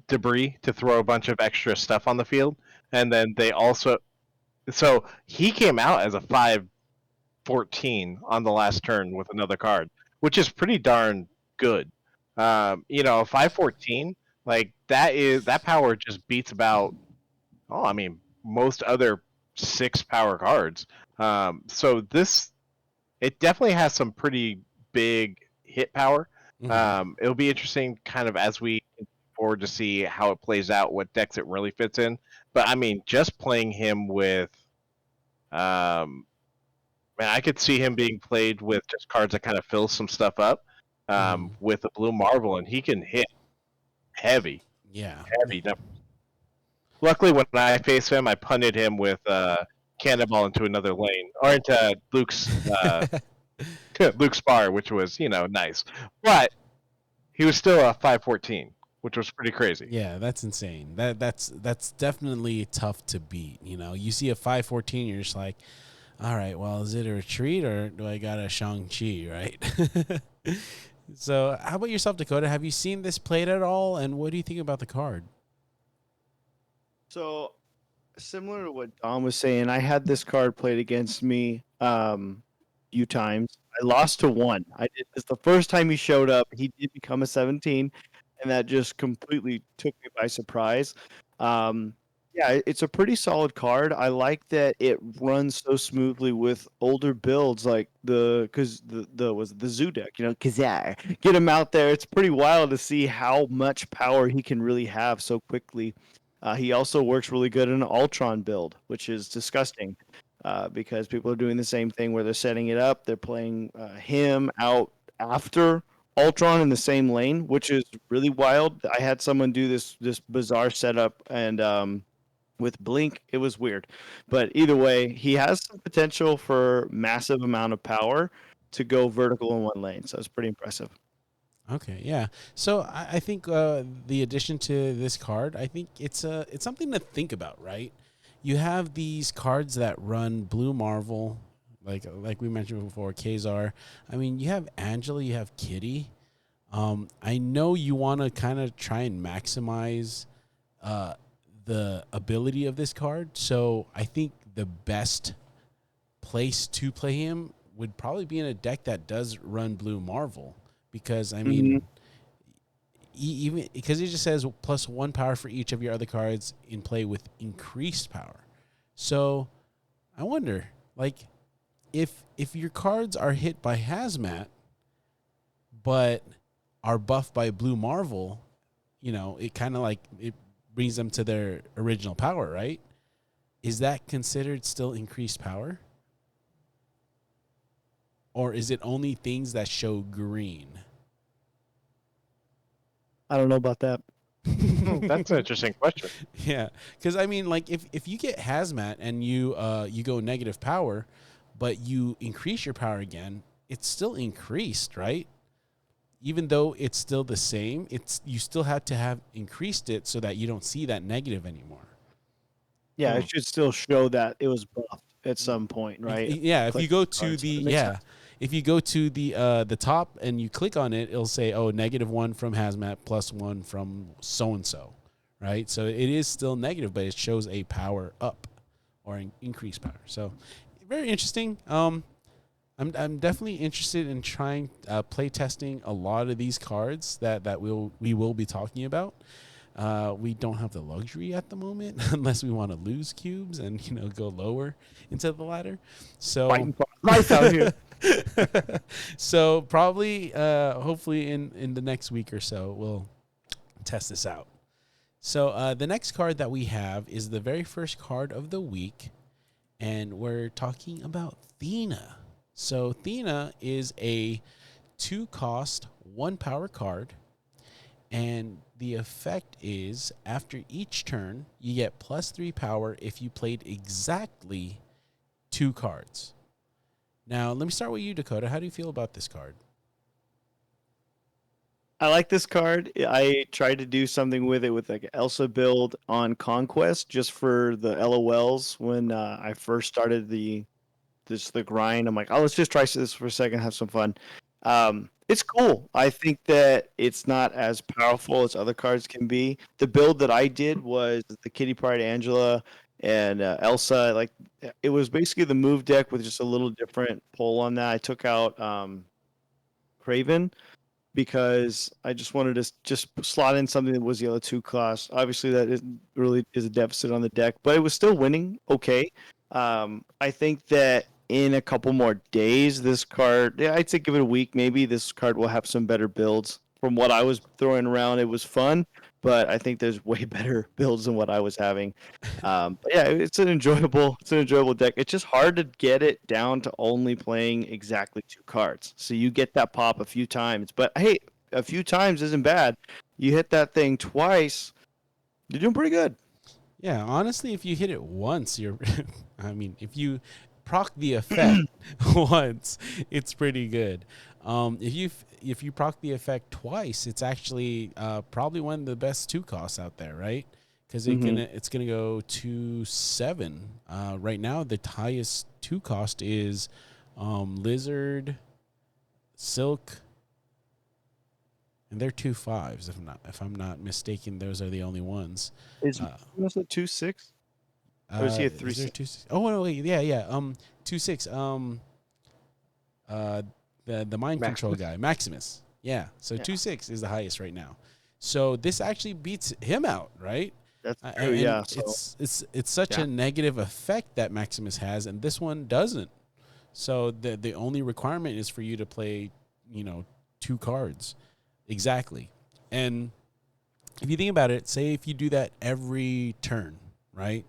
debris to throw a bunch of extra stuff on the field, and then they also. So he came out as a 514 on the last turn with another card, which is pretty darn good. 514, like that power just beats about, I mean, most other 6 power cards. So it definitely has some pretty big hit power. It'll be interesting kind of as we forward to see how it plays out, what decks it really fits in. But I mean, just playing him with, man, I could see him being played with just cards that kind of fill some stuff up, with a Blue Marvel, and he can hit heavy. Yeah. Heavy. Luckily, when I faced him, I punted him with Cannonball into another lane, or into Luke's Luke's bar, which was nice. But he was still a 514, which was pretty crazy. Yeah, that's insane. That's definitely tough to beat. You know, you see a 514, you're just like, all right, well, is it a retreat or do I got a Shang-Chi, right? So how about yourself, Dakota? Have you seen this played at all? And what do you think about the card? So similar to what Don was saying, I had this card played against me few times. I lost to one. I did this the first time he showed up. He did become a 17, and that just completely took me by surprise. Yeah, it's a pretty solid card. I like that it runs so smoothly with older builds like because the was it the Zoo deck, Kazar. Get him out there. It's pretty wild to see how much power he can really have so quickly. He also works really good in an Ultron build, which is disgusting because people are doing the same thing where they're setting it up. They're playing him out after Ultron in the same lane, which is really wild. I had someone do this bizarre setup, and with Blink, it was weird. But either way, he has some potential for massive amount of power to go vertical in one lane. So it's pretty impressive. Okay, yeah. So I think the addition to this card, I think it's something to think about, right? You have these cards that run Blue Marvel, like we mentioned before, Khazar. I mean, you have Angela, you have Kitty. I know you want to kind of try and maximize the ability of this card. So I think the best place to play him would probably be in a deck that does run Blue Marvel, because I mean, even because it just says +1 power for each of your other cards in play with increased power. So I wonder, like, if your cards are hit by Hazmat, but are buffed by Blue Marvel, you know, it kind of like it brings them to their original power, right? Is that considered still increased power? Or is it only things that show green? I don't know about that. That's an interesting question. Yeah, because I mean, like, if you get Hazmat and you go negative power, but you increase your power again, it's still increased, right? Even though it's still the same, you still had to have increased it so that you don't see that negative anymore. Yeah, it should still show that it was buffed at some point, right? Yeah, if you go to cards. the That makes sense. if you go to the top and you click on it, it'll say, oh, -1 from Hazmat, +1 from so and so, right? So it is still negative, but it shows a power up or an increased power. So very interesting. I'm definitely interested in trying play testing a lot of these cards that we will be talking about. We don't have the luxury at the moment unless we want to lose cubes and, you know, go lower into the ladder. So Fighting for life out here. so probably hopefully in the next week or so we'll test this out. So the next card that we have is the very first card of the week, and we're talking about Thena. So Thena is a 2-cost, 1-power card, and the effect is after each turn, you get +3 power if you played exactly 2 cards. Now, let me start with you, Dakota. How do you feel about this card? I like this card. I tried to do something with it with like Elsa build on Conquest just for the LOLs when I first started the grind. I'm like, oh, let's just try this for a second, have some fun. It's cool. I think that it's not as powerful as other cards can be. The build that I did was the Kitty Pryde Angela and Elsa. Like, it was basically the move deck with just a little different pull on that. I took out Craven because I just wanted to just slot in something that was the other 2 costs. Obviously, that really is a deficit on the deck, but it was still winning okay. I think that in a couple more days, this card, yeah, I'd say give it a week, maybe this card will have some better builds. From what I was throwing around, it was fun, but I think there's way better builds than what I was having. But yeah, it's an enjoyable deck. It's just hard to get it down to only playing exactly 2 cards. So you get that pop a few times, but hey, a few times isn't bad. You hit that thing twice, you're doing pretty good. Yeah, honestly, if you hit it once, you're I mean, if you proc the effect once, it's pretty good. If you proc the effect twice, it's actually probably one of the best 2 costs out there, right? Because it's gonna go to 7. Right now, the highest 2 cost is Lizard, Silk, and they're 2 5s. If I'm not mistaken, those are the only ones. Is was it 2-6? Or is he a 3-6? Oh no, wait, yeah. 2-6. The mind control guy, Maximus. Yeah. So 2-6 is the highest right now. So this actually beats him out, right? That's true. Yeah. So, it's such a negative effect that Maximus has, and this one doesn't. So the only requirement is for you to play, 2 cards, exactly. And if you think about it, say if you do that every turn, right?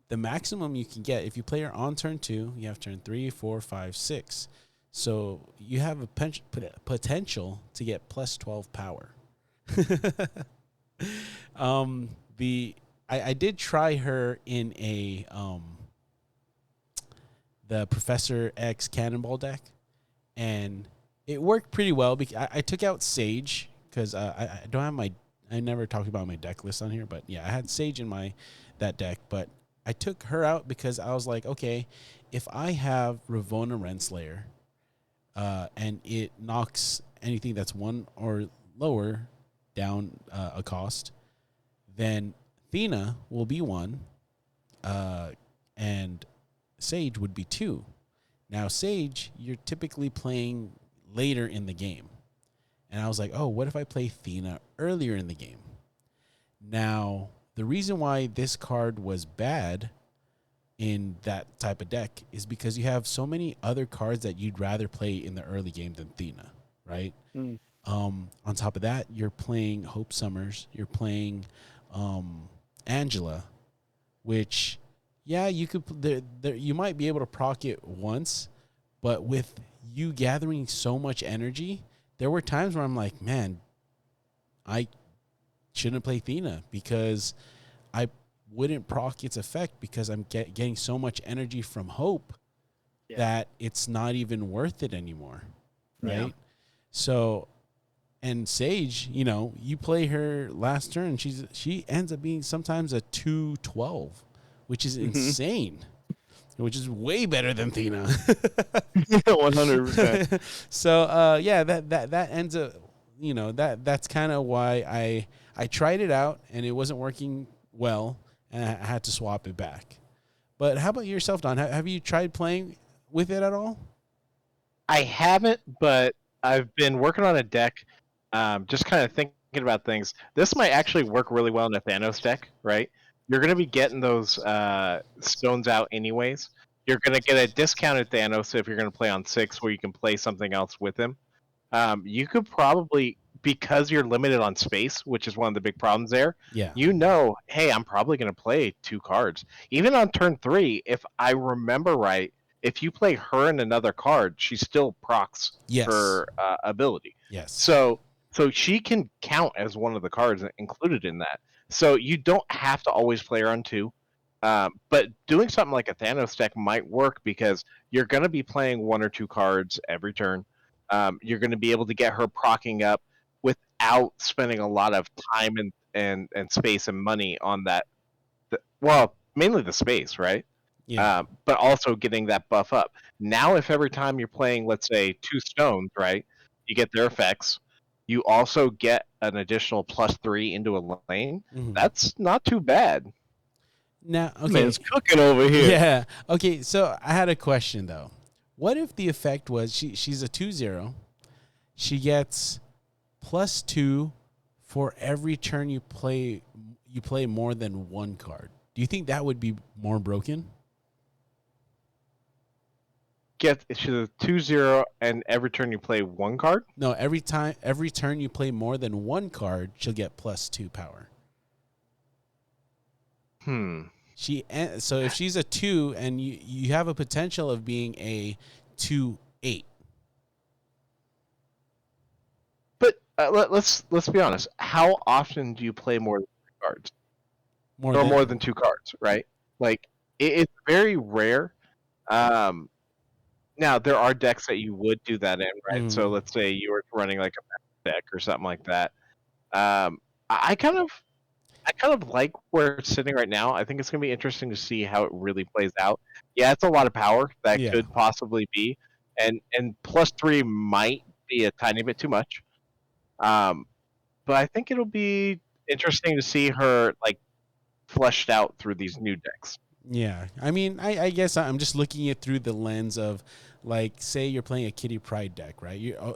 The maximum you can get, if you play her on turn 2, you have turn 3, 4, 5, 6. So you have a potential to get +12 power. I did try her in the Professor X Cannonball deck, and it worked pretty well because I took out Sage because I don't have I never talked about my deck list on here, but yeah, I had Sage in that deck, but I took her out because I was like, okay, if I have Ravonna Renslayer, and it knocks anything that's 1 or lower down a cost, then Athena will be 1, and Sage would be 2. Now, Sage, you're typically playing later in the game. And I was like, oh, what if I play Athena earlier in the game? Now, the reason why this card was bad in that type of deck is because you have so many other cards that you'd rather play in the early game than Athena, right? Mm. On top of that, you're playing Hope Summers, you're playing Angela, which, yeah, you could you might be able to proc it once, but with you gathering so much energy, there were times where I'm like, man, I shouldn't play Athena because I wouldn't proc its effect because I'm getting so much energy from Hope that it's not even worth it anymore, right? Yeah. So, and Sage, you play her last turn, she ends up being sometimes a 2/12, which is insane, which is way better than Athena. 100%. So, yeah, that ends up, that's kind of why I tried it out and it wasn't working well, and I had to swap it back. But how about yourself, Don? Have you tried playing with it at all? I haven't, but I've been working on a deck, just kind of thinking about things. This might actually work really well in a Thanos deck, right? You're going to be getting those stones out anyways. You're going to get a discounted Thanos if you're going to play on 6, where you can play something else with him. You could probably, because you're limited on space, which is one of the big problems there. Yeah. Hey, I'm probably going to play 2 cards. Even on turn 3, if I remember right, if you play her and another card, she still procs her ability. Yes. So she can count as one of the cards included in that. So you don't have to always play her on 2. But doing something like a Thanos deck might work because you're going to be playing 1 or 2 cards every turn. You're going to be able to get her procking up without spending a lot of time and space and money on that. Well, mainly the space, right? Yeah. But also getting that buff up. Now, if every time you're playing, let's say, 2 stones, right, you get their effects, you also get an additional +3 into a lane. Mhm. That's not too bad. Now, okay. Man's cooking over here. Yeah. Okay. So I had a question though. What if the effect was she's a 2/0, she gets +2 for every turn you play more than 1 card? Do you think that would be more broken? She's a 2/0, and every turn you play 1 card. No, every turn you play more than 1 card, she'll get +2 power. So if she's a 2 and you have a potential of being a 2/8. But let's be honest. How often do you play more than 3 cards? More than 2 cards, right? Like it's very rare. Now there are decks that you would do that in, right? So let's say you were running like a deck or something like that. I kind of like where it's sitting right now. I think it's going to be interesting to see how it really plays out. Yeah, it's a lot of power that could possibly be, and +3 might be a tiny bit too much. But I think it'll be interesting to see her like fleshed out through these new decks. Yeah. I mean, I guess I'm just looking at through the lens of, like, say you're playing a Kitty Pryde deck, right? You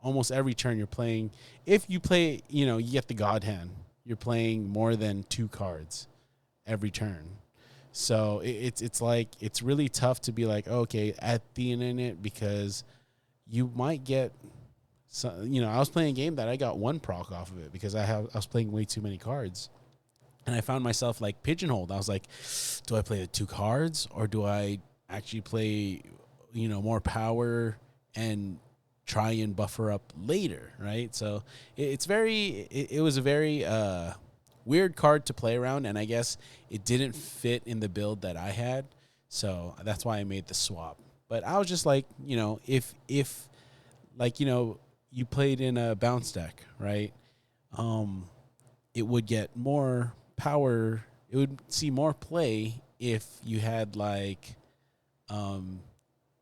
almost every turn you're playing, if you play, you get the God Hand, you're playing more than 2 cards every turn. So it's like, it's really tough to be like, okay, at the end in it, because you might get I was playing a game that I got 1 proc off of it because I was playing way too many cards. And I found myself like pigeonholed. I was like, do I play the 2 cards or do I actually play, more power and try and buffer up later, right? So it was a very weird card to play around, and I guess it didn't fit in the build that I had. So that's why I made the swap. But I was just like, if like, you played in a bounce deck, right? It would get more power. It would see more play if you had like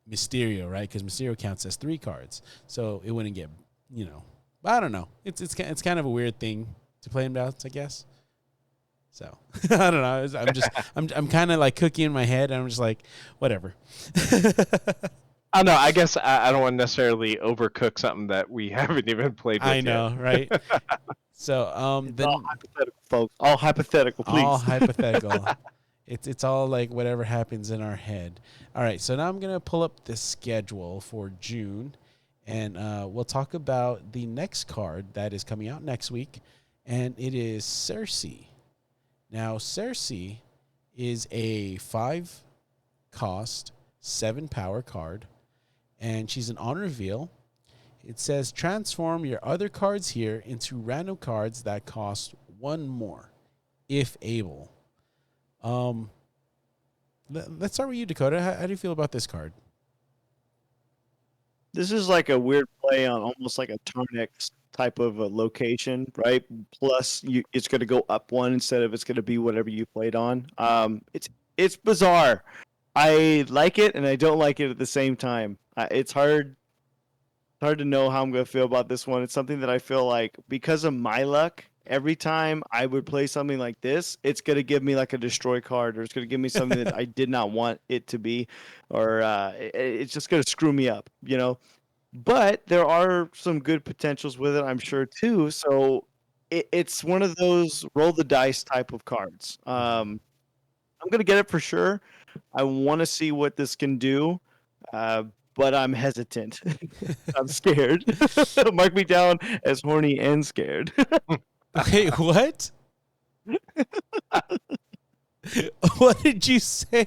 Mysterio, right? Because Mysterio counts as 3 cards, so it wouldn't get, But I don't know. It's kind of a weird thing to play in bounce, I guess. So I don't know. I'm kind of like cooking in my head. And I'm just like, whatever. I don't know. I guess I don't want to necessarily overcook something that we haven't even played with I know, yet. right? So It's then all hypothetical, folks. All hypothetical, please. all hypothetical. It's all like whatever happens in our head. All right, so now I'm gonna pull up the schedule for June, and we'll talk about the next card that is coming out next week, and it is Cersei. Now, Cersei is a 5 cost, 7 power card, and she's an on reveal. It says transform your other cards here into random cards that cost 1 more, if able. Let's start with you, Dakota. How do you feel about this card? This is like a weird play on almost like a turn X type of a location, right? Plus, it's going to go up one instead of it's going to be whatever you played on. It's bizarre. I like it and I don't like it at the same time. It's hard to know how I'm going to feel about this one. It's something that I feel like because of my luck, every time I would play something like this, it's going to give me like a destroy card or it's going to give me something that I did not want it to be, or it's just going to screw me up, you know? But there are some good potentials with it, I'm sure, too. So it's one of those roll the dice type of cards. I'm going to get it for sure. I want to see what this can do. Uh, but I'm hesitant. I'm scared. Mark me down as horny and scared. Okay, what? What did you say?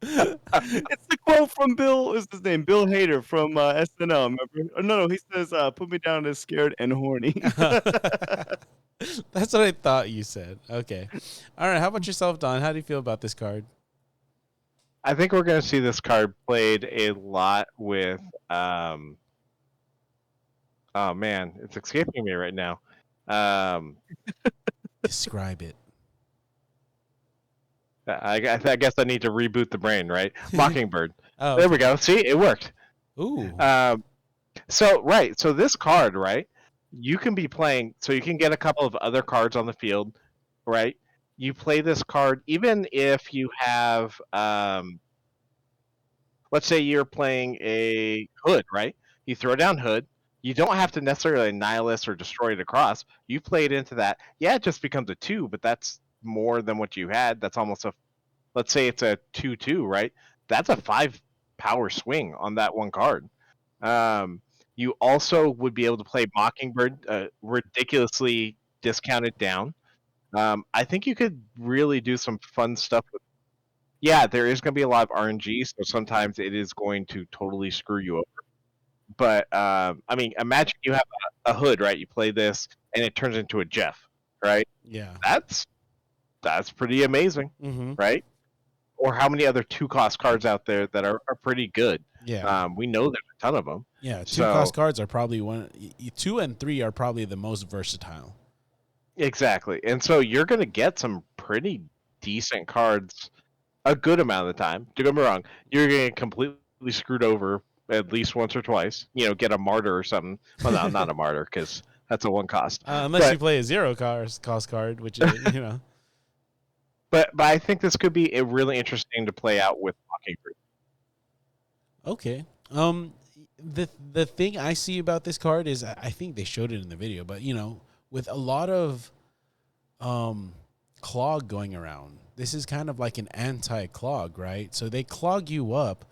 It's the quote from Bill. What's his name? Bill Hader from SNL. Remember? Oh, no, he says, "Put me down as scared and horny." That's what I thought you said. Okay. All right. How about yourself, Don? How do you feel about this card? I think we're going to see this card played a lot with. Oh man, it's escaping me right now. Describe it. I guess I need to reboot the brain, right? Mockingbird. Oh, There okay. we go. See, it worked. Ooh. So this card, right? You can be playing, so you can get a couple of other cards on the field, right? You play this card even if you have, let's say you're playing a Hood, right? You throw down Hood. You don't have to necessarily Nihilist or destroy it across. You play it into that. Yeah, it just becomes a 2, but that's more than what you had. That's almost a, let's say it's a 2/2, right? That's a 5 power swing on that one card. You also would be able to play Mockingbird, ridiculously discounted down. I think you could really do some fun stuff with. Yeah, there is going to be a lot of RNG, so sometimes it is going to totally screw you over. But I mean, imagine you have a Hood, right? You play this, and it turns into a Jeff, right? Yeah. That's pretty amazing, Mm-hmm. right? Or how many other 2-cost cards out there that are pretty good? Yeah. We know there's a ton of them. Yeah. 2 So cost cards are probably 2 and 3 are probably the most versatile. exactly, and so you're going to get some pretty decent cards a good amount of the time. Don't get me wrong, you're going to get completely screwed over at least once or twice. You know, get a martyr or something. Well, no, not a martyr because that's a 1 cost. Unless you play a 0 cost card, which is, you know. But I think this could be a really interesting to play out with Mockingbird. Okay. The thing I see about this card is I think they showed it in the video, but you know, with a lot of clog going around, this is kind of like an anti-clog, right? So they clog you up,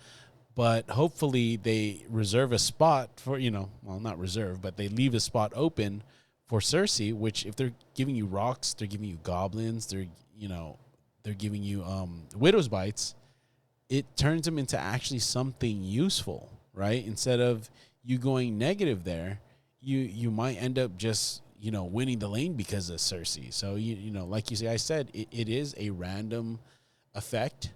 but hopefully they reserve a spot for, you know, well, not reserve, but they leave a spot open for Cersei, which if they're giving you rocks, they're giving you goblins, they're giving you widow's bites, it turns them into actually something useful, right? Instead of you going negative there, you might end up just, you know, winning the lane because of Cersei. So you know, like you say, I said, it is a random effect,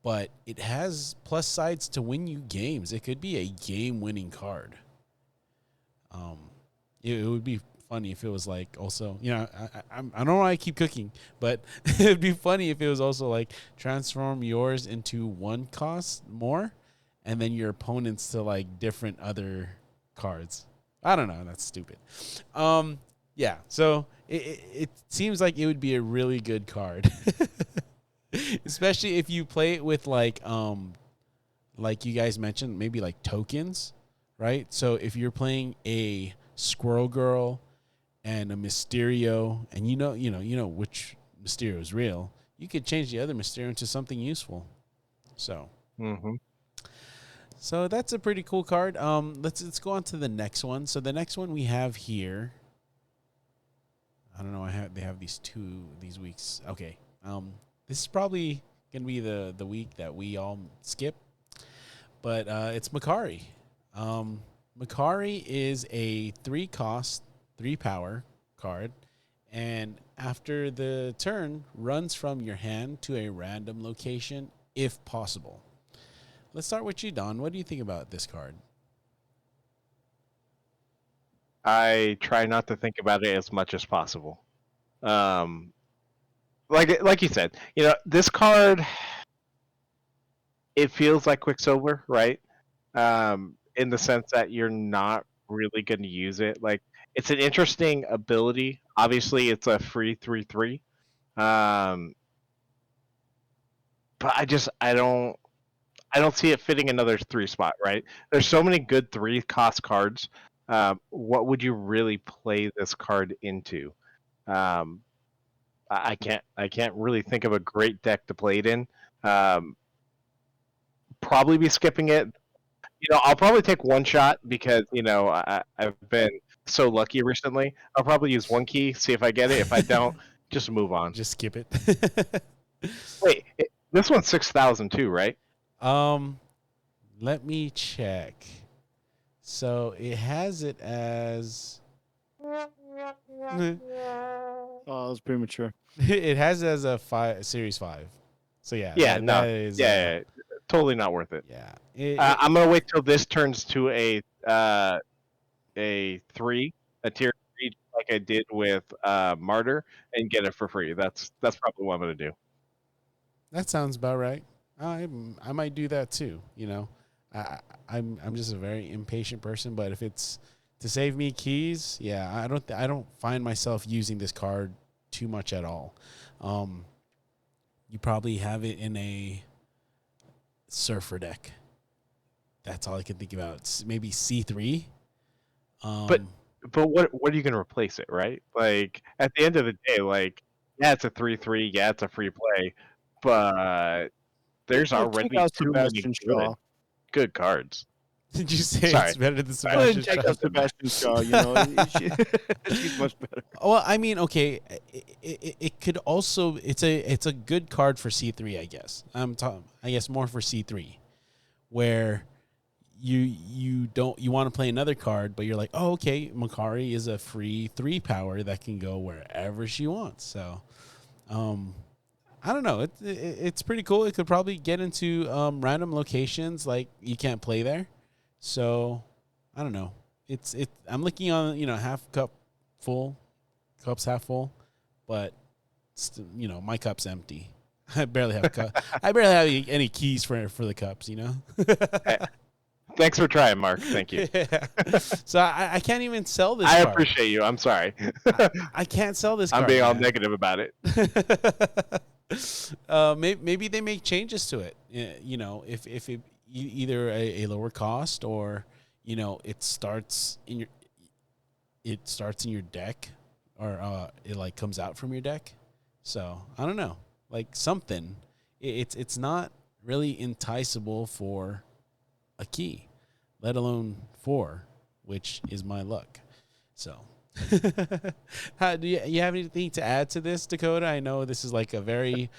but it has plus sides to win you games. It could be a game-winning card. It would be funny if it was like also, you know, I don't know why I keep cooking, but it'd be funny if it was also like transform yours into 1 cost more, and then your opponents to like different other cards. I don't know. That's stupid. Yeah, so it seems like it would be a really good card, especially if you play it with like you guys mentioned, maybe like tokens, right? So if you're playing a Squirrel Girl and a Mysterio, and you know which Mysterio is real, you could change the other Mysterio into something useful. So. Mm-hmm. So that's a pretty cool card. Let's go on to the next one. So the next one we have here. I don't know. They have these weeks. Okay. This is probably gonna be the week that we all skip, but it's Makari. Makari is a 3-cost, 3-power card, and after the turn, runs from your hand to a random location if possible. Let's start with you, Don. What do you think about this card? I try not to think about it as much as possible. Like you said, this card, it feels like Quicksilver, right? In the sense that you're not really going to use it. Like, it's an interesting ability. Obviously, it's a free 3/3. Um, but I don't see it fitting another 3 spot, right? There's so many good 3-cost cards. What would you really play this card into? Um, I can't really think of a great deck to play it in. Um, Probably be skipping it. I'll probably take one shot because I've been so lucky recently. I'll probably use one key, see if I get it. If I don't, just move on. Just skip it. Wait, this one's 6,000 too, right? Let me check. So it has it as Oh, that was premature. it has it as a series 5. So yeah, Yeah, no, that is yeah, totally not worth it. yeah. I'm gonna wait till this turns to a 3, a tier 3, like I did with Martyr, and get it for free. That's probably what I'm gonna do. That sounds about right. I might do that too. I'm just a very impatient person, but if it's to save me keys, yeah, I don't find myself using this card too much at all. You probably have it in a surfer deck. That's all I can think about. Maybe C3. But what are you gonna replace it, right? Like, at the end of the day, like, yeah, it's a 3/3, yeah, it's a free play, but there's Well, check already out too many Sebastian Shaw. good cards. Did you say Sorry. it's better than Go Sebastian ahead and check Shaw? out Sebastian Shaw. She's much better. Well, I mean, okay, it could also it's a good card for C3, I guess. I guess more for C3, where you want to play another card, but you're like, oh, okay, Makari is a free 3-power that can go wherever she wants. So, I don't know. It's pretty cool. It could probably get into random locations like you can't play there. So, I don't know. I'm looking on half cup full, cups half full, but my cup's empty. I barely have I barely have any keys for the cups. Thanks for trying, Mark. Thank you. Yeah. So I can't even sell this I card. appreciate you. I'm sorry. I can't sell this I'm card. being all man. negative about it. Maybe they make changes to it. If it either a lower cost or it starts in your deck or it like comes out from your deck. So I don't know, like something. It's not really enticable for a key, let alone 4, which is my luck. So, do you have anything to add to this, Dakota? I know this is like a very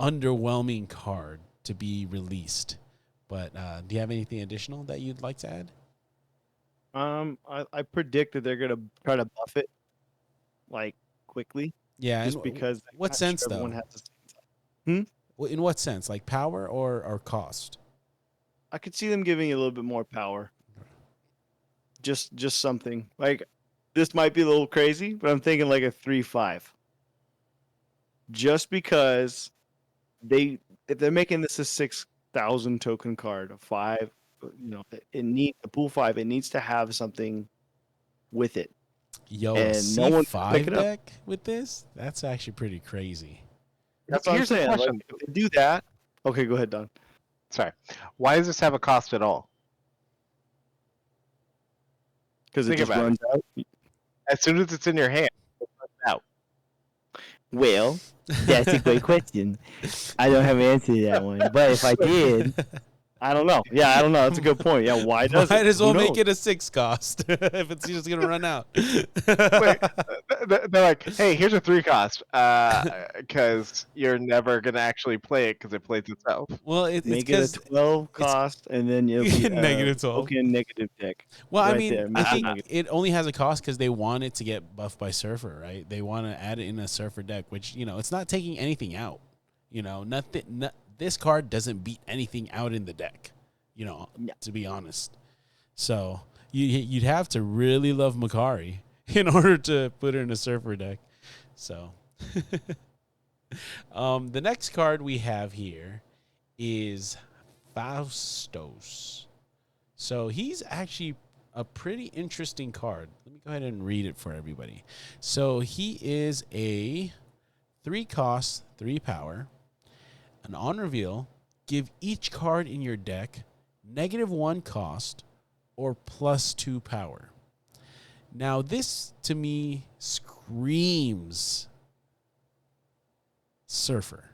underwhelming card to be released, but do you have anything additional that you'd like to add? I predict that they're gonna try to buff it like quickly. Yeah, Just and because what sense though? everyone has the same. In what sense? Like power or cost? I could see them giving you a little bit more power. Just something like this might be a little crazy, but I'm thinking like a 3/5. Just because if they're making this a 6,000 token card, a 5, it needs a pool 5. It needs to have something with it. Yo, a and no one's gonna pick C5 it up. deck with this? That's actually pretty crazy. That's what I'm Here's the saying. Like, question. if they do that, okay, go ahead, Don. Sorry. Why does this have a cost at all? Because it Think just about runs out. As soon as it's in your hand, it runs out. Well, that's a great question. I don't have an answer to that one. But if I did, I don't know. Yeah, I don't know. That's a good point. Yeah, why does it? Might as Who well make knows? it a 6 cost if it's just gonna run out. Wait, they're like, hey, here's a 3 cost, because you're never gonna actually play it because it plays itself. Well, it's Make it a because 12 cost, and then you'll be Negative 12. broken negative deck. well, I right mean, there, I make it think negative. it only has a cost because they want it to get buffed by Surfer, right? They want to add it in a Surfer deck, which it's not taking anything out. Nothing. This card doesn't beat anything out in the deck. To be honest. So you'd have to really love Makari in order to put her in a Surfer deck. So the next card we have here is Faustos. So he's actually a pretty interesting card. Let me go ahead and read it for everybody. So he is a 3 cost, 3 power. And on reveal, give each card in your deck -1 cost or +2 power. Now, this to me screams Surfer.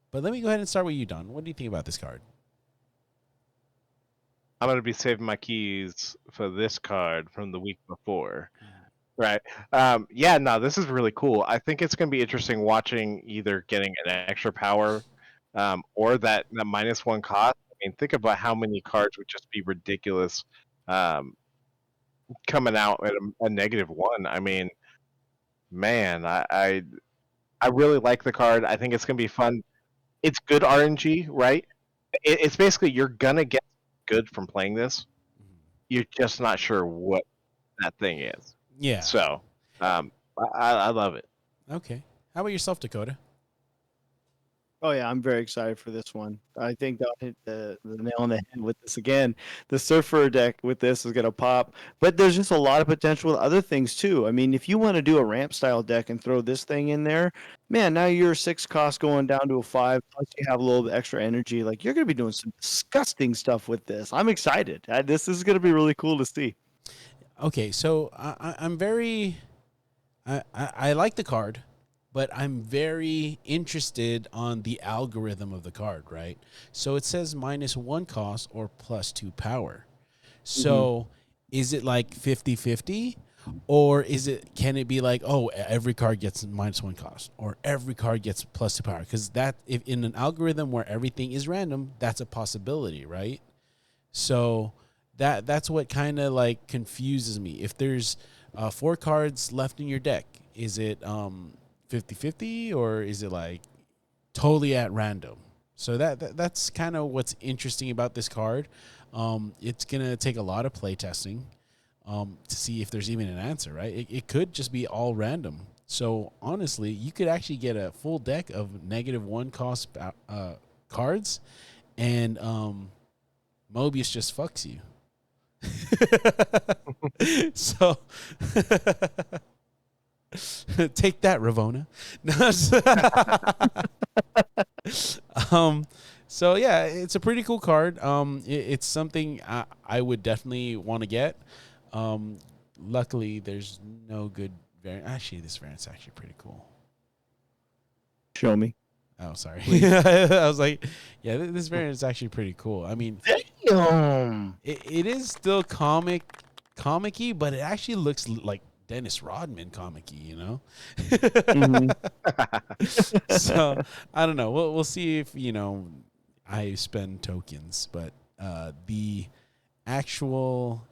But let me go ahead and start with you, Don. What do you think about this card? I'm gonna be saving my keys for this card from the week before. Right. Yeah, no, this is really cool. I think it's gonna be interesting watching either getting an extra power, or that -1 cost. I mean, think about how many cards would just be ridiculous, um, coming out at a -1. I mean, man, I really like the card. I think it's gonna be fun. It's good RNG, right? It's basically you're gonna get good from playing this. You're just not sure what that thing is. Yeah. So, I love it. Okay. How about yourself, Dakota? Oh yeah, I'm very excited for this one. I think Don hit the nail on the head with this again. The Surfer deck with this is gonna pop, but there's just a lot of potential with other things too. I mean, if you want to do a ramp style deck and throw this thing in there, man, now you're 6 cost going down to a 5. Plus you have a little bit extra energy. Like you're gonna be doing some disgusting stuff with this. I'm excited. This is gonna be really cool to see. Okay, so I'm very, I like the card, but I'm very interested on the algorithm of the card, right? So it says -1 cost or +2 power. So is it like 50-50? Or can it be like, oh, every card gets -1 cost or every card gets +2 power? Because if in an algorithm where everything is random, that's a possibility, right? So that's what kind of like confuses me. If there's 4 cards left in your deck, is it 50-50 or is it like totally at random? So that's kind of what's interesting about this card. It's gonna take a lot of play testing to see if there's even an answer, right? It could just be all random. So honestly, you could actually get a full deck of -1 cost cards, and Mobius just fucks you. So take that, Ravona. So yeah, it's a pretty cool card. It's something I would definitely want to get. Luckily, there's no good variant. Actually, this variant's actually pretty cool. Show me. Oh, sorry. I was like, yeah, this variant is actually pretty cool. I mean, it is still comic-y, but it actually looks like Dennis Rodman comic-y, So I don't know. We'll see if I spend tokens, but the actual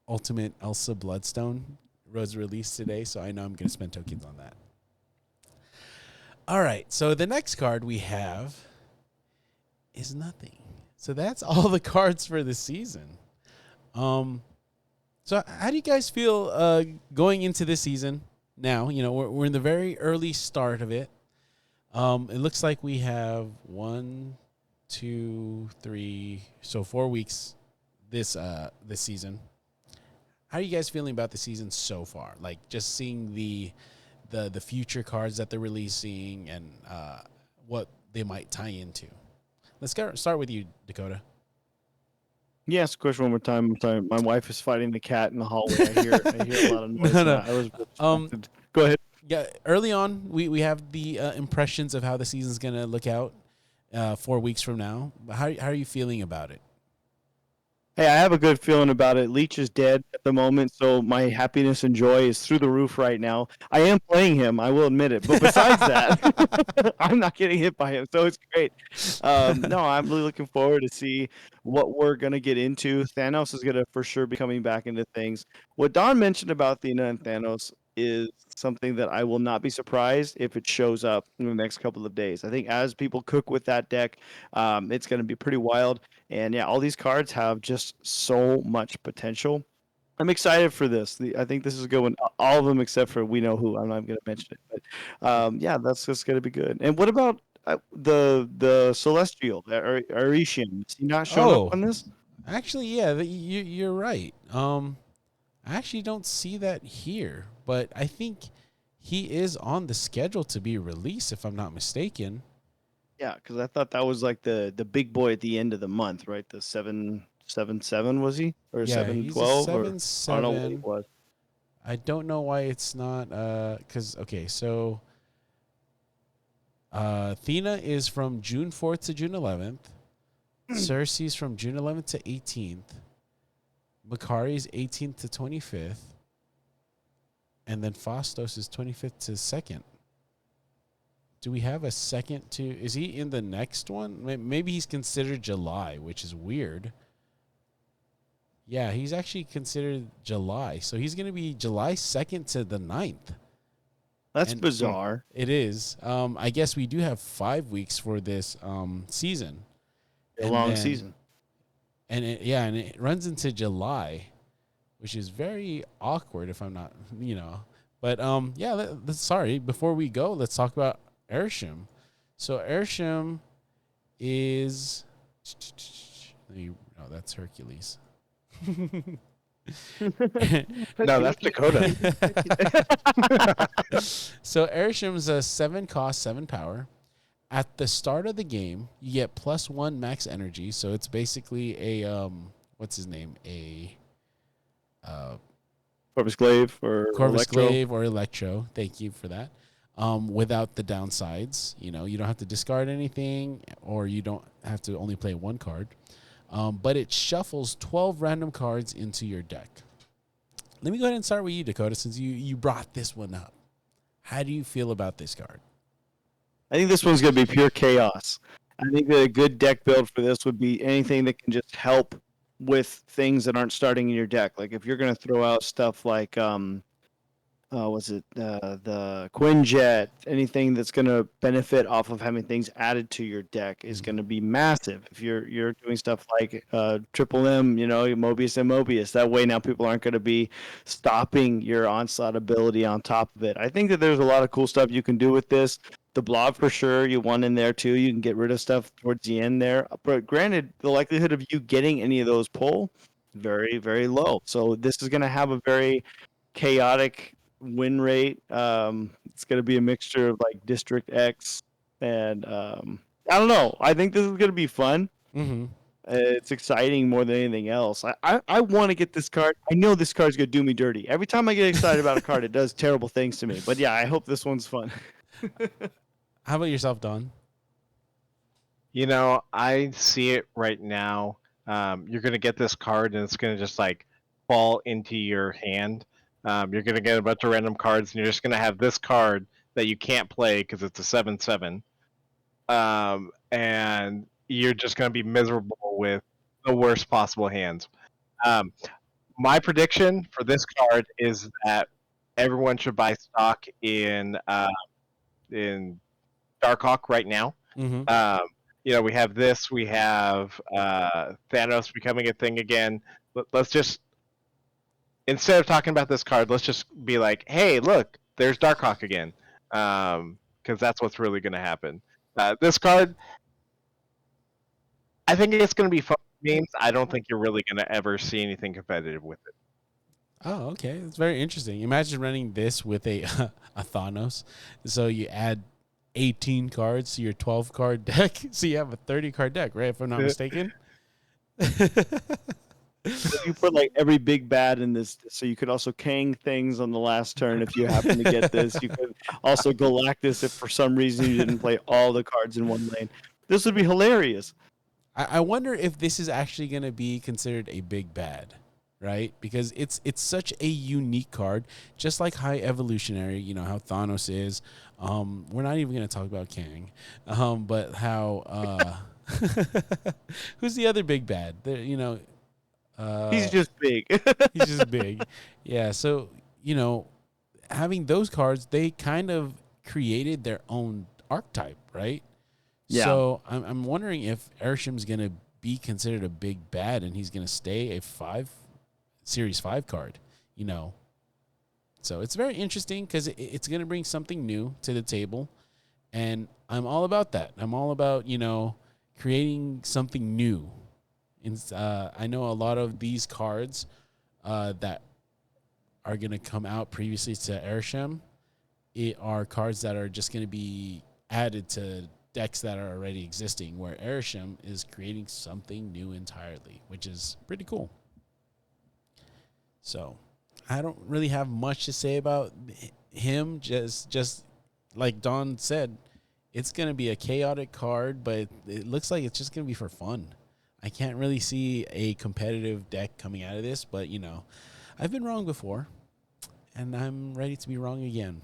Ultimate Elsa Bloodstone was released today, so I know I'm going to spend tokens on that. All right, so the next card we have is nothing. So that's all the cards for the season. So how do you guys feel going into this season? Now, we're in the very early start of it. It looks like we have 1, 2, 3, so 4 weeks this season. how are you guys feeling about the season so far? Like just seeing the future cards that they're releasing and what they might tie into. Let's start with you, Dakota. Yes, question one more time. I'm sorry. My wife is fighting the cat in the hallway. I hear a lot of noise. No, no. I was distracted. Go ahead. Yeah, early on, we have the impressions of how the season's going to look out 4 weeks from now. How are you feeling about it? Hey, I have a good feeling about it. Leech is dead at the moment, so my happiness and joy is through the roof right now. I am playing him, I will admit it. But besides that, I'm not getting hit by him, so it's great. No, I'm really looking forward to see what we're going to get into. Thanos is going to for sure be coming back into things. What Don mentioned about Athena and Thanos is something that I will not be surprised if it shows up in the next couple of days. I think as people cook with that deck, it's going to be pretty wild. And yeah, all these cards have just so much potential. I'm excited for this. I think this is a good one. All of them except for we know who. I'm not going to mention it, but yeah, that's just going to be good. And what about the Celestial, Aretian? Is he not showing up on this? Actually, yeah, you're right. I actually don't see that here, but I think he is on the schedule to be released, if I'm not mistaken. Yeah, because I thought that was like the big boy at the end of the month, right? The 7/7 was he, or Yeah, he's a 7/12, or I don't know what he 7/7. was. I don't know why it's not because okay, so Athena is from June 4th to June 11th. Cersei's from June 11th to 18th. Makari's 18th to 25th. And then Fastos is 25th to 2nd. Do we have a second to... Is he in the next one? Maybe he's considered July, which is weird. Yeah, he's actually considered July. So he's going to be July 2nd to the 9th. That's bizarre. It is. I guess we do have 5 weeks for this season. A long season. And it runs into July, which is very awkward if I'm not, But yeah, sorry, before we go, let's talk about Airsham. So Airsham is that's Hercules. No, that's Dakota. So Airsham's a 7 cost, 7 power. At the start of the game, you get +1 max energy. So it's basically a what's his name? A Corvus Glaive or Corvus Electro. Glaive or Electro. Thank you for that. Without the downsides, you don't have to discard anything, or you don't have to only play 1 card. But it shuffles 12 random cards into your deck. Let me go ahead and start with you, Dakota, since you brought this one up. How do you feel about this card? I think this one's going to be pure chaos. I think that a good deck build for this would be anything that can just help with things that aren't starting in your deck. Like if you're going to throw out stuff like, the Quinjet, anything that's going to benefit off of having things added to your deck is going to be massive. If you're doing stuff like Triple M, Mobius and Mobius, that way now people aren't going to be stopping your onslaught ability on top of it. I think that there's a lot of cool stuff you can do with this. The blob for sure, you want in there too. You can get rid of stuff towards the end there. But granted, the likelihood of you getting any of those pull, very, very low. So this is going to have a very chaotic win rate. It's going to be a mixture of like District X and I don't know. I think this is going to be fun. Mm-hmm. It's exciting more than anything else. I want to get this card. I know this card's going to do me dirty. Every time I get excited about a card, it does terrible things to me. But yeah, I hope this one's fun. How about yourself, Don? I see it right now. You're going to get this card, and it's going to just like fall into your hand. You're going to get a bunch of random cards, and you're just going to have this card that you can't play because it's a 7/7. And you're just going to be miserable with the worst possible hands. My prediction for this card is that everyone should buy stock in Darkhawk right now. Mm-hmm. We have this. We have Thanos becoming a thing again. Let's just, instead of talking about this card, let's just be like, hey, look, there's Darkhawk again. Because that's what's really going to happen. This card, I think it's going to be fun games. I don't think you're really going to ever see anything competitive with it. Oh, okay. It's very interesting. Imagine running this with a a Thanos. So you add 18 cards to your 12 card deck. So you have a 30 card deck, right? If I'm not mistaken. You put like every big bad in this, so you could also Kang things on the last turn if you happen to get this. You could also Galactus if for some reason you didn't play all the cards in one lane. This would be hilarious. I wonder if this is actually going to be considered a big bad, right? Because it's such a unique card, just like High Evolutionary. You know how Thanos is. We're not even going to talk about Kang, but how who's the other big bad? He's just big. He's just big. Yeah. So having those cards, they kind of created their own archetype, right? Yeah. So I'm wondering if Arisham's going to be considered a big bad and he's going to stay a Series 5 card, So it's very interesting because it's going to bring something new to the table. And I'm all about that. I'm all about, creating something new. And I know a lot of these cards that are going to come out previously to Arisham are cards that are just going to be added to decks that are already existing, where Arisham is creating something new entirely, which is pretty cool. So I don't really have much to say about him. Just like Don said, it's going to be a chaotic card, but it looks like it's just going to be for fun. I can't really see a competitive deck coming out of this, but, I've been wrong before, and I'm ready to be wrong again.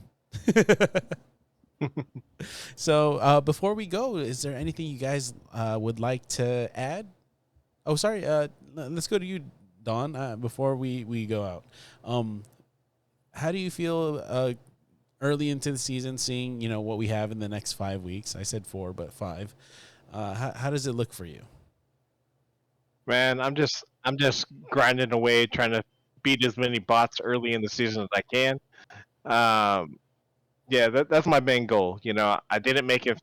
So before we go, is there anything you guys would like to add? Oh, sorry. Let's go to you, Don, before we go out. How do you feel early into the season, seeing, what we have in the next 5 weeks? I said 4, but 5. How does it look for you? Man, I'm just grinding away, trying to beat as many bots early in the season as I can. Yeah, that's my main goal. I didn't make it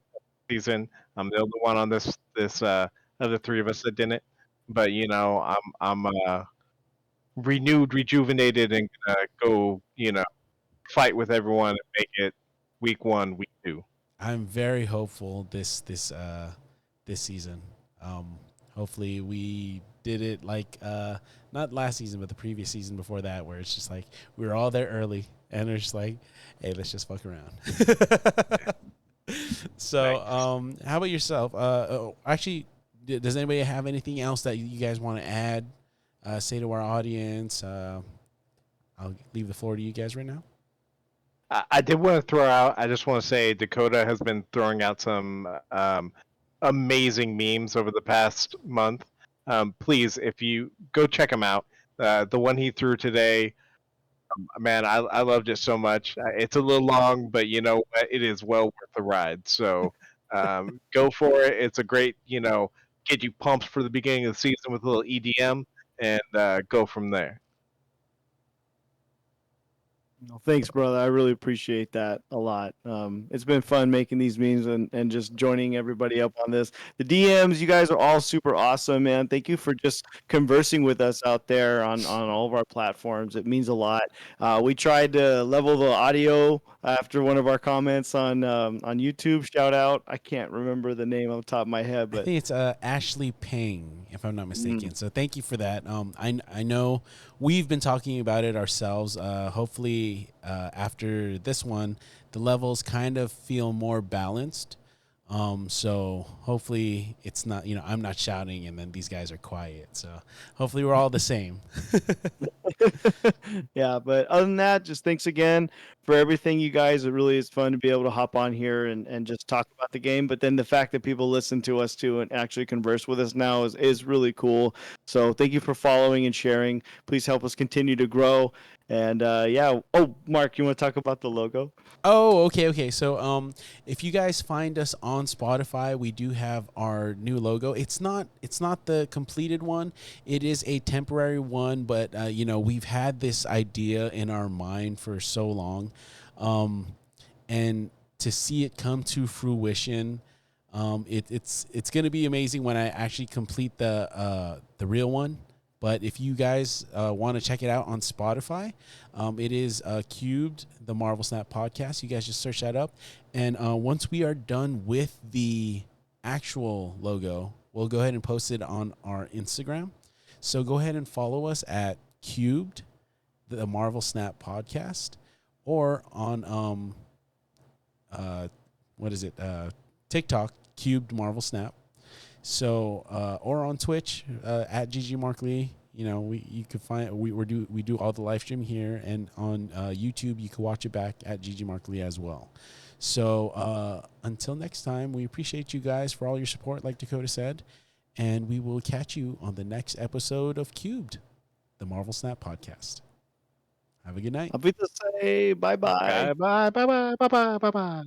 season. I'm the only one on this of the three of us that didn't. But I'm renewed, rejuvenated, and gonna go fight with everyone and make it week 1, week 2. I'm very hopeful this season. Hopefully we did it like not last season, but the previous season before that, where it's just like we were all there early and it's just like, hey, let's just fuck around. So, how about yourself? Actually, does anybody have anything else that you guys want to add? Say to our audience. I'll leave the floor to you guys right now. I did want to throw out. I just want to say Dakota has been throwing out some amazing memes over the past month. Please, if you go check them out, the one he threw today, man, I loved it so much. It's a little long, but you know what? It is well worth the ride. So go for it. It's a great, get you pumped for the beginning of the season with a little EDM, and go from there. Well, thanks, brother. I really appreciate that a lot. It's been fun making these memes and just joining everybody up on this. The DMs, you guys are all super awesome, man. Thank you for just conversing with us out there on all of our platforms. It means a lot. We tried to level the audio after one of our comments on YouTube. Shout out. I can't remember the name off the top of my head, I but think it's Ashley Pang, if I'm not mistaken. So thank you for that. I know we've been talking about it ourselves. Hopefully, after this one, the levels kind of feel more balanced. So hopefully it's not, I'm not shouting and then these guys are quiet. So hopefully we're all the same. yeah, but other than that, just thanks again for everything, you guys. It really is fun to be able to hop on here and just talk about the game. But then the fact that people listen to us too and actually converse with us now is really cool. So thank you for following and sharing. Please help us continue to grow. And yeah. Oh, Mark, you want to talk about the logo? Oh, okay. So, if you guys find us on Spotify, we do have our new logo. It's not the completed one. It is a temporary one, but we've had this idea in our mind for so long, and to see it come to fruition, it's going to be amazing when I actually complete the real one. But if you guys want to check it out on Spotify, it is Cubed, the Marvel Snap podcast. You guys just search that up. And once we are done with the actual logo, we'll go ahead and post it on our Instagram. So go ahead and follow us at Cubed, the Marvel Snap podcast, or on TikTok, Cubed Marvel Snap. So or on Twitch at ggMarcLee. You know, you can find we do all the live stream here, and on YouTube you can watch it back at ggMarcLee as well. So until next time, we appreciate you guys for all your support, like Dakota said, and we will catch you on the next episode of Cubed, the Marvel Snap podcast. Have a good night. I'll be the say bye bye. Bye bye bye bye bye bye bye bye.